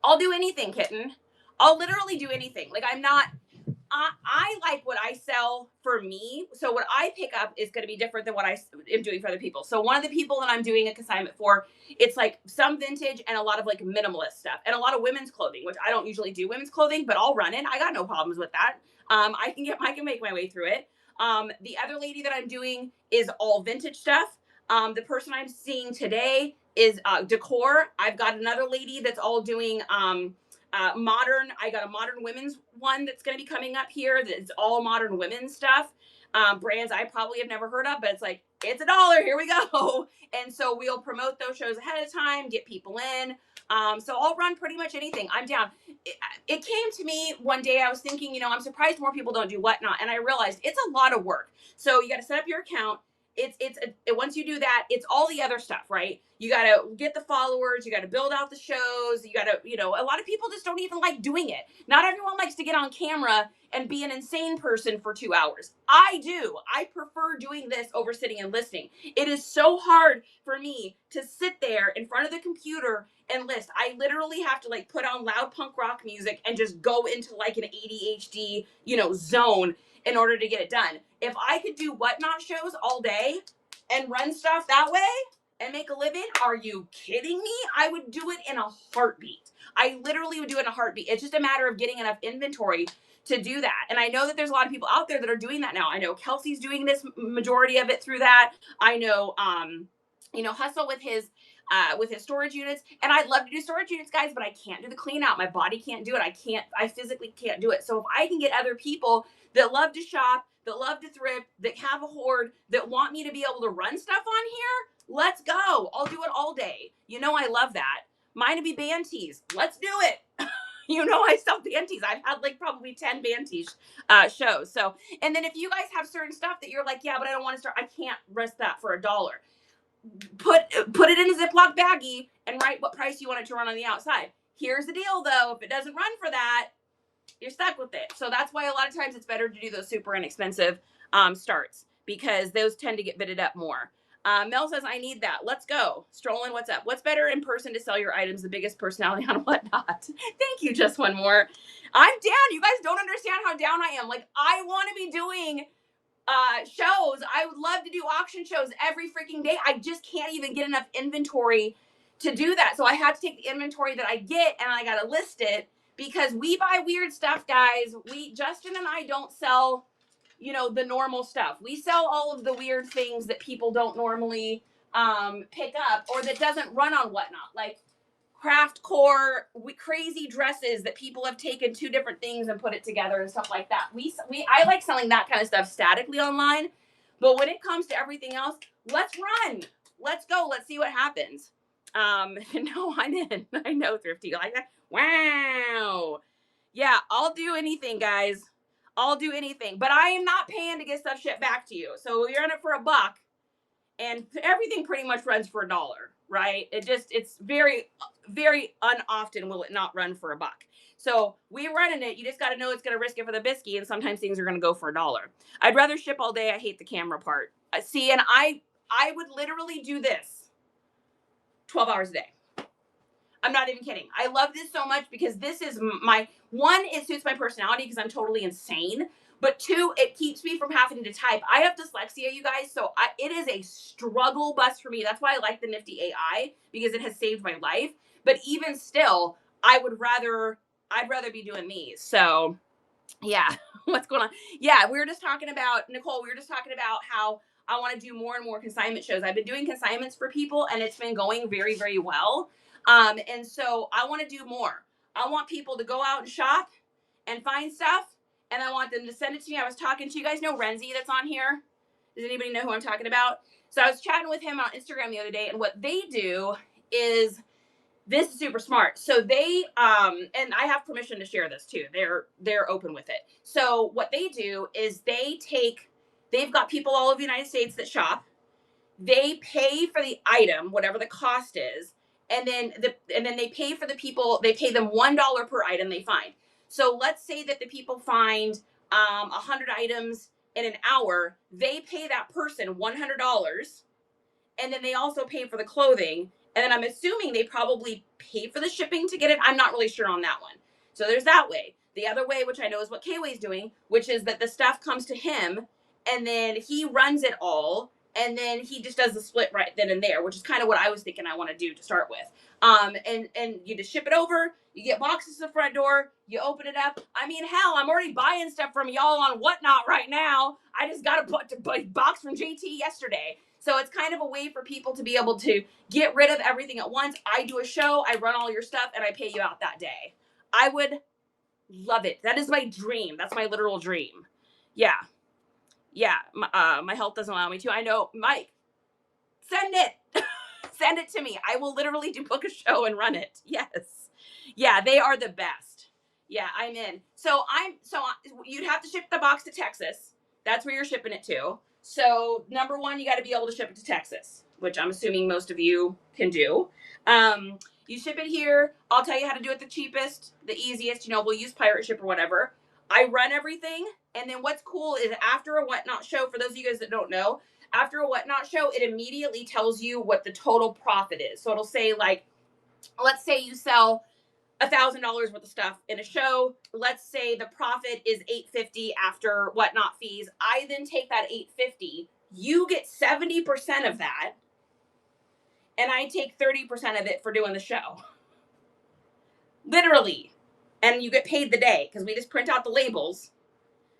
I'll do anything, kitten. I'll literally do anything. Like, I'm not I like what I sell for me. So what I pick up is going to be different than what I am doing for other people. So one of the people that I'm doing a consignment for, it's like some vintage and a lot of like minimalist stuff and a lot of women's clothing, which I don't usually do women's clothing, but I'll run it. I got no problems with that. I can make my way through it. The other lady that I'm doing is all vintage stuff. The person I'm seeing today is decor. I've got another lady that's all doing modern. I got a modern women's one that's going to be coming up here. That's all modern women's stuff. Brands I probably have never heard of, but it's like, it's $1. Here we go. And so we'll promote those shows ahead of time, get people in. So I'll run pretty much anything. I'm down. It came to me one day. I was thinking, I'm surprised more people don't do Whatnot. And I realized it's a lot of work. So you got to set up your account. Once you do that, it's all the other stuff, right? You got to get the followers, you got to build out the shows, you got to, a lot of people just don't even like doing it. Not everyone likes to get on camera and be an insane person for 2 hours. I do. I prefer doing this over sitting and listening. It is so hard for me to sit there in front of the computer and list. I literally have to like put on loud punk rock music and just go into like an ADHD, zone in order to get it done. If I could do Whatnot shows all day and run stuff that way and make a living, are you kidding me? I would do it in a heartbeat. I literally would do it in a heartbeat. It's just a matter of getting enough inventory to do that. And I know that there's a lot of people out there that are doing that now. I know Kelsey's doing this majority of it through that. I know, Hustle with his storage units. And I'd love to do storage units, guys, but I can't do the clean out. My body can't do it. I physically can't do it. So if I can get other people that love to shop, that love to thrift, that have a hoard, that want me to be able to run stuff on here, let's go. I'll do it all day. I love that. Mine would be band tees. Let's do it. I sell band tees. I've had like probably 10 band tees shows. So, and then if you guys have certain stuff that you're like, yeah, but I don't want to start, I can't rest that for $1. Put it in a Ziploc baggie and write what price you want it to run on the outside. Here's the deal though. If it doesn't run for that, you're stuck with it. So that's why a lot of times it's better to do those super inexpensive starts, because those tend to get bidded up more. Mel says, I need that. Let's go. Strolling, what's up? What's better in person to sell your items? The biggest personality on Whatnot. Thank you. Just one more. I'm down. You guys don't understand how down I am. Like, I want to be doing shows. I would love to do auction shows every freaking day. I just can't even get enough inventory to do that. So I had to take the inventory that I get and I got to list it, because we buy weird stuff, guys. Justin and I don't sell, the normal stuff. We sell all of the weird things that people don't normally pick up, or that doesn't run on Whatnot, like craft core, crazy dresses that people have taken two different things and put it together and stuff like that. I like selling that kind of stuff statically online, but when it comes to everything else, let's run. Let's go. Let's see what happens. No, I'm in. I know, Thrifty. You like that? Wow. Yeah, I'll do anything, guys. I'll do anything, but I am not paying to get stuff shipped back to you. So you're in it for $1, and everything pretty much runs for $1, right? It's very, very unoften will it not run for $1. So we're running it. You just got to know it's going to risk it for the biscuit, and sometimes things are going to go for $1. I'd rather ship all day. I hate the camera part. See, and I would literally do this 12 hours a day. I'm not even kidding. I love this so much because this is it suits my personality because I'm totally insane. But 2, it keeps me from having to type. I have dyslexia, you guys, so it is a struggle bus for me. That's why I like the Nifty AI, because it has saved my life. But even still, I'd rather be doing these. So, yeah, what's going on? Yeah, we were just talking about, Nicole, how I want to do more and more consignment shows. I've been doing consignments for people, and it's been going very, very well. And so I want to do more. I want people to go out and shop and find stuff, and I want them to send it to me. I was talking to, you guys know Renzi that's on here? Does anybody know who I'm talking about? So I was chatting with him on Instagram the other day, and what they do is, this is super smart. So they, and I have permission to share this too. They're open with it. So what they do is they've got people all over the United States that shop. They pay for the item, whatever the cost is, and then they pay for the people. They pay them $1 per item they find. So let's say that the people find 100 items in an hour, they pay that person $100, and then they also pay for the clothing, and then I'm assuming they probably pay for the shipping to get it. I'm not really sure on that one. So there's that way. The other way, which I know is what K-Way's doing, which is that the stuff comes to him, and then he runs it all, and then he just does the split right then and there, which is kind of what I was thinking I want to do to start with. And you just ship it over, you get boxes to the front door, you open it up. I mean, hell, I'm already buying stuff from y'all on Whatnot right now. I just got a box from JT yesterday. So it's kind of a way for people to be able to get rid of everything at once. I do a show, I run all your stuff, and I pay you out that day. I would love it. That is my dream. That's my literal dream. Yeah. Yeah. My health doesn't allow me to. I know. Mike, send it. Send it to me. I will literally book a show and run it. Yes. Yeah, they are the best. Yeah, I'm in. So you'd have to ship the box to Texas. That's where you're shipping it to. So number one, you got to be able to ship it to Texas, which I'm assuming most of you can do. You ship it here. I'll tell you how to do it the cheapest, the easiest. We'll use Pirate Ship or whatever. I run everything. And then what's cool is after a Whatnot show, for those of you guys that don't know, after a Whatnot show, it immediately tells you what the total profit is. So it'll say, like, let's say you sell $1,000 worth of stuff in a show. Let's say the profit is $850 after Whatnot fees. I then take that $850. You get 70% of that, and I take 30% of it for doing the show. Literally. And you get paid the day because we just print out the labels.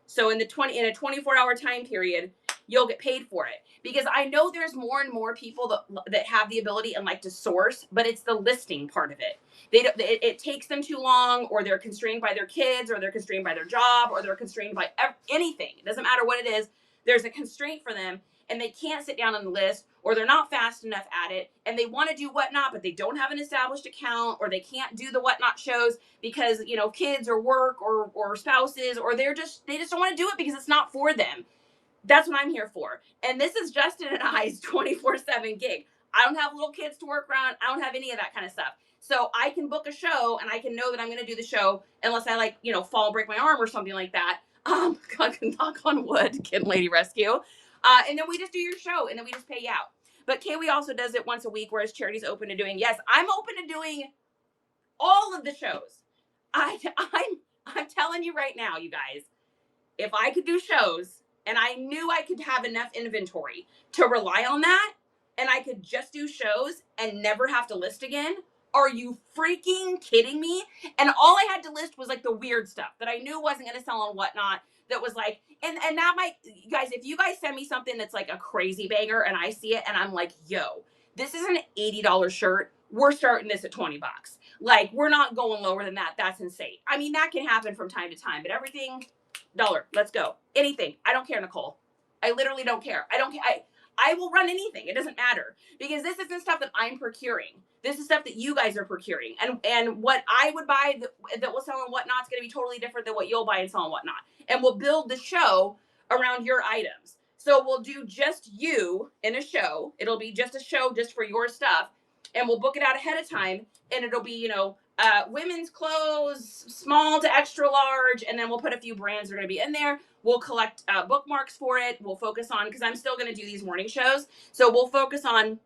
So in a 24-hour time period, you'll get paid for it. Because I know there's more and more people that have the ability and like to source, but it's the listing part of it. It takes them too long, or they're constrained by their kids, or they're constrained by their job, or they're constrained by anything. It doesn't matter what it is. There's a constraint for them, and they can't sit down on the list, or they're not fast enough at it, and they want to do Whatnot, but they don't have an established account, or they can't do the Whatnot shows because, kids or work or spouses, or they just don't want to do it because it's not for them. That's what I'm here for. And this is Justin and I's 24/7 gig. I don't have little kids to work around. I don't have any of that kind of stuff. So I can book a show, and I can know that I'm going to do the show unless I fall and break my arm or something like that. God can knock on wood, Kid Lady Rescue. And then we just do your show, and then we just pay you out. But Kaylee also does it once a week, whereas Charity's open to doing. Yes, I'm open to doing all of the shows. I'm telling you right now, you guys, if I could do shows and I knew I could have enough inventory to rely on that, and I could just do shows and never have to list again, are you freaking kidding me? And all I had to list was like the weird stuff that I knew wasn't going to sell on Whatnot. That was like, and that might, you guys, if you guys send me something that's like a crazy banger and I see it and I'm like, yo, this is an $80 shirt. We're starting this at $20. Like, we're not going lower than that. That's insane. I mean, that can happen from time to time, but everything, dollar, let's go. Anything. I don't care, Nicole. I literally don't care. I don't care. I will run anything. It doesn't matter, because this isn't stuff that I'm procuring. This is stuff that you guys are procuring. And what I would buy that will sell on Whatnot is going to be totally different than what you'll buy and sell on Whatnot. And we'll build the show around your items. So we'll do just you in a show. It'll be just a show just for your stuff. And we'll book it out ahead of time. And it'll be, women's clothes, small to extra large. And then we'll put a few brands that are going to be in there. We'll collect bookmarks for it. We'll focus on, because I'm still going to do these morning shows. So we'll focus on,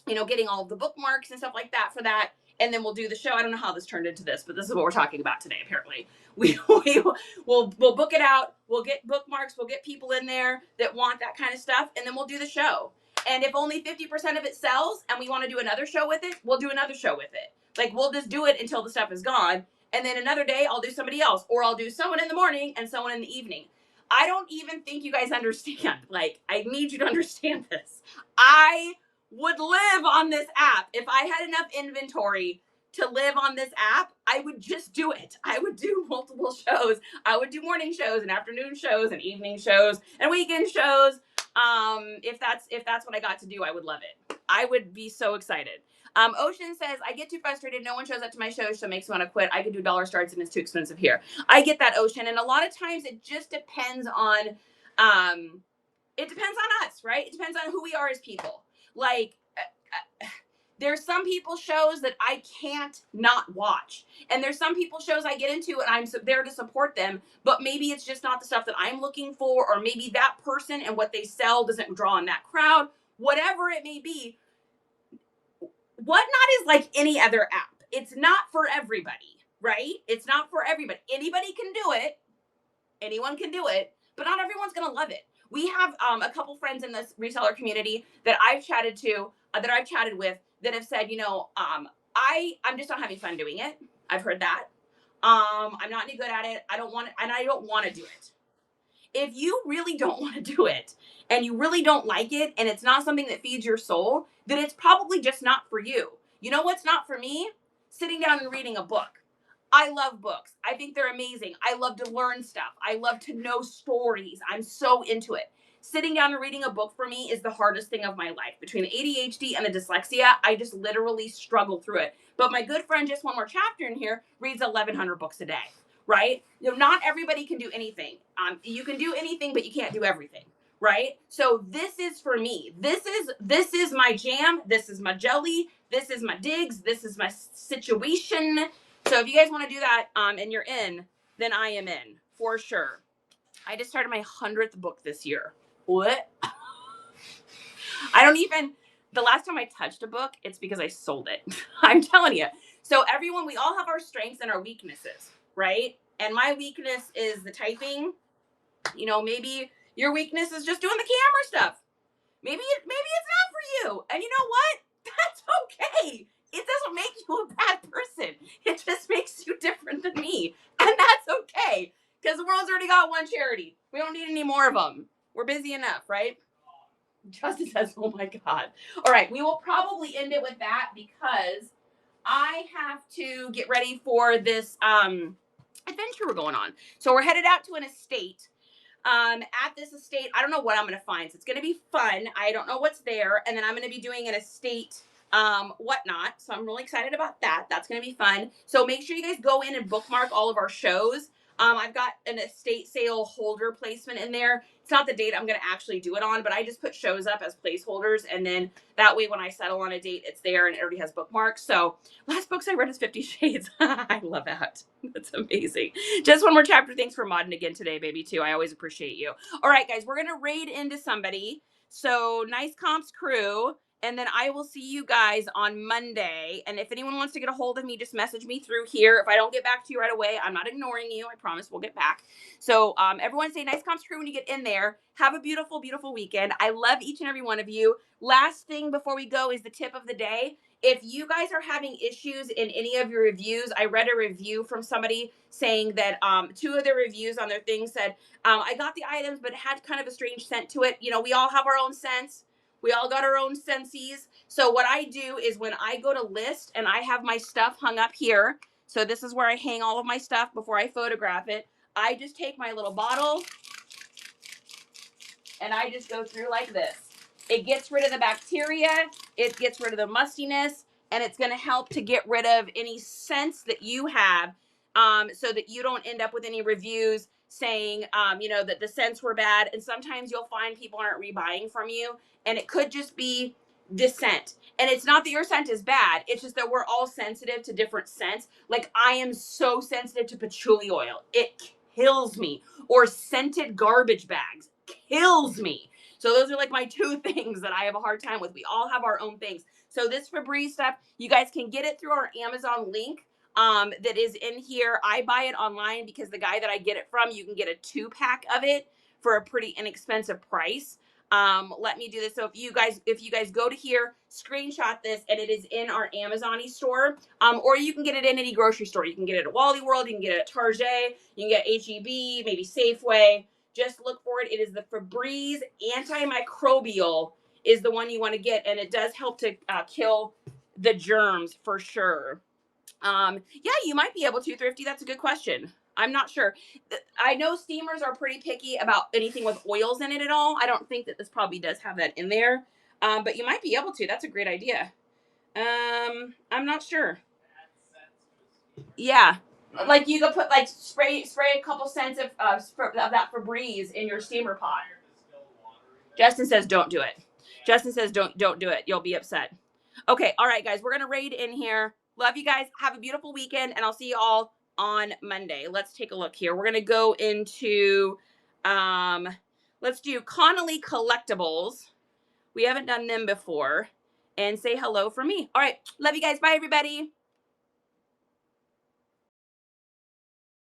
getting all of the bookmarks and stuff like that for that. And then we'll do the show. I don't know how this turned into this, but this is what we're talking about today, apparently. We'll book it out. We'll get bookmarks. We'll get people in there that want that kind of stuff. And then we'll do the show. And if only 50% of it sells and we want to do another show with it, we'll do another show with it. Like, we'll just do it until the stuff is gone. And then another day, I'll do somebody else. Or I'll do someone in the morning and someone in the evening. I don't even think you guys understand. Like, I need you to understand this. I would live on this app. If I had enough inventory to live on this app, I would just do it. I would do multiple shows. I would do morning shows and afternoon shows and evening shows and weekend shows. If that's what I got to do, I would love it. I would be so excited. Ocean says, I get too frustrated. No one shows up to my shows, so it makes me want to quit. I could do dollar starts and it's too expensive here. I get that, Ocean. And a lot of times it just depends on, it depends on us, right? It depends on who we are as people. Like, There's some people's shows that I can't not watch. And there's some people's shows I get into and I'm there to support them, but maybe it's just not the stuff that I'm looking for, or maybe that person and what they sell doesn't draw in that crowd. Whatever it may be, Whatnot is like any other app. It's not for everybody, right? It's not for everybody. Anybody can do it. Anyone can do it, but not everyone's going to love it. We have a couple friends in this reseller community that I've chatted with that have said, I'm just not having fun doing it. I've heard that. I'm not any good at it. I don't want to do it. If you really don't want to do it and you really don't like it and it's not something that feeds your soul, then it's probably just not for you. You know what's not for me? Sitting down and reading a book. I love books. I think they're amazing. I love to learn stuff. I love to know stories. I'm so into it. Sitting down and reading a book for me is the hardest thing of my life. Between the ADHD and the dyslexia, I just literally struggle through it. But my good friend, just one more chapter in here, reads 1,100 books a day, right? Not everybody can do anything. You can do anything, but you can't do everything, right? So this is for me. This is my jam. This is my jelly. This is my digs. This is my situation. So if you guys want to do that and you're in, then I am in for sure. I just started my 100th book this year. What? The last time I touched a book, it's because I sold it. I'm telling you. So everyone, we all have our strengths and our weaknesses, right? And my weakness is the typing. Maybe your weakness is just doing the camera stuff. Maybe it's not for you. And you know what? That's okay. It doesn't make you a bad person. It just makes you different than me. And that's okay. Because the world's already got one charity. We don't need any more of them. We're busy enough, right? Justin says, oh my God. All right. We will probably end it with that because I have to get ready for this adventure we're going on. So we're headed out to an estate. At this estate, I don't know what I'm going to find. So it's going to be fun. I don't know what's there. And then I'm going to be doing an estate whatnot. So I'm really excited about that. That's going to be fun. So make sure you guys go in and bookmark all of our shows. I've got an estate sale holder placement in there. It's not the date I'm going to actually do it on, but I just put shows up as placeholders. And then that way, when I settle on a date, it's there and it already has bookmarks. So last books I read is 50 Shades. I love that. That's amazing. Just one more chapter. Thanks for modding again today, baby, too. I always appreciate you. All right, guys, we're going to raid into somebody. So nice comps crew. And then I will see you guys on Monday. And if anyone wants to get a hold of me, just message me through here. If I don't get back to you right away, I'm not ignoring you. I promise we'll get back. So everyone say nice comps crew when you get in there. Have a beautiful, beautiful weekend. I love each and every one of you. Last thing before we go is the tip of the day. If you guys are having issues in any of your reviews, I read a review from somebody saying that 2 of their reviews on their thing said, I got the items, but it had kind of a strange scent to it. We all have our own scents. We all got our own sensies. So what I do is when I go to list and I have my stuff hung up here, so this is where I hang all of my stuff before I photograph it, I just take my little bottle and I just go through like this. It gets rid of the bacteria, it gets rid of the mustiness, and it's going to help to get rid of any scents that you have so that you don't end up with any reviews saying, that the scents were bad. And sometimes you'll find people aren't rebuying from you, and it could just be the scent. And it's not that your scent is bad. It's just that we're all sensitive to different scents. Like I am so sensitive to patchouli oil. It kills me. Or scented garbage bags. Kills me. So those are like my 2 things that I have a hard time with. We all have our own things. So this Febreze stuff, you guys can get it through our Amazon link that is in here. I buy it online because the guy that I get it from, you can get a 2-pack of it for a pretty inexpensive price. Let me do this. So if you guys go to here, screenshot this, and it is in our Amazon store. Or you can get it in any grocery store. You can get it at Wally World. You can get it at Target. You can get HEB, maybe Safeway. Just look for it. It is the Febreze antimicrobial is the one you want to get. And it does help to kill the germs for sure. Yeah, you might be able to, Thrifty. That's a good question. I'm not sure. I know steamers are pretty picky about anything with oils in it at all. I don't think that this probably does have that in there. But you might be able to. That's a great idea. I'm not sure. Yeah. Like you could put spray a couple cents of that Febreze in your steamer pot. Justin says don't do it. Justin says don't do it. You'll be upset. Okay, all right, guys, we're gonna raid in here. Love you guys. Have a beautiful weekend, and I'll see you all on Monday. Let's take a look here. We're gonna go into um, let's do Connolly Collectibles. We haven't done them before. And say hello for me. All right, love you guys. Bye, everybody.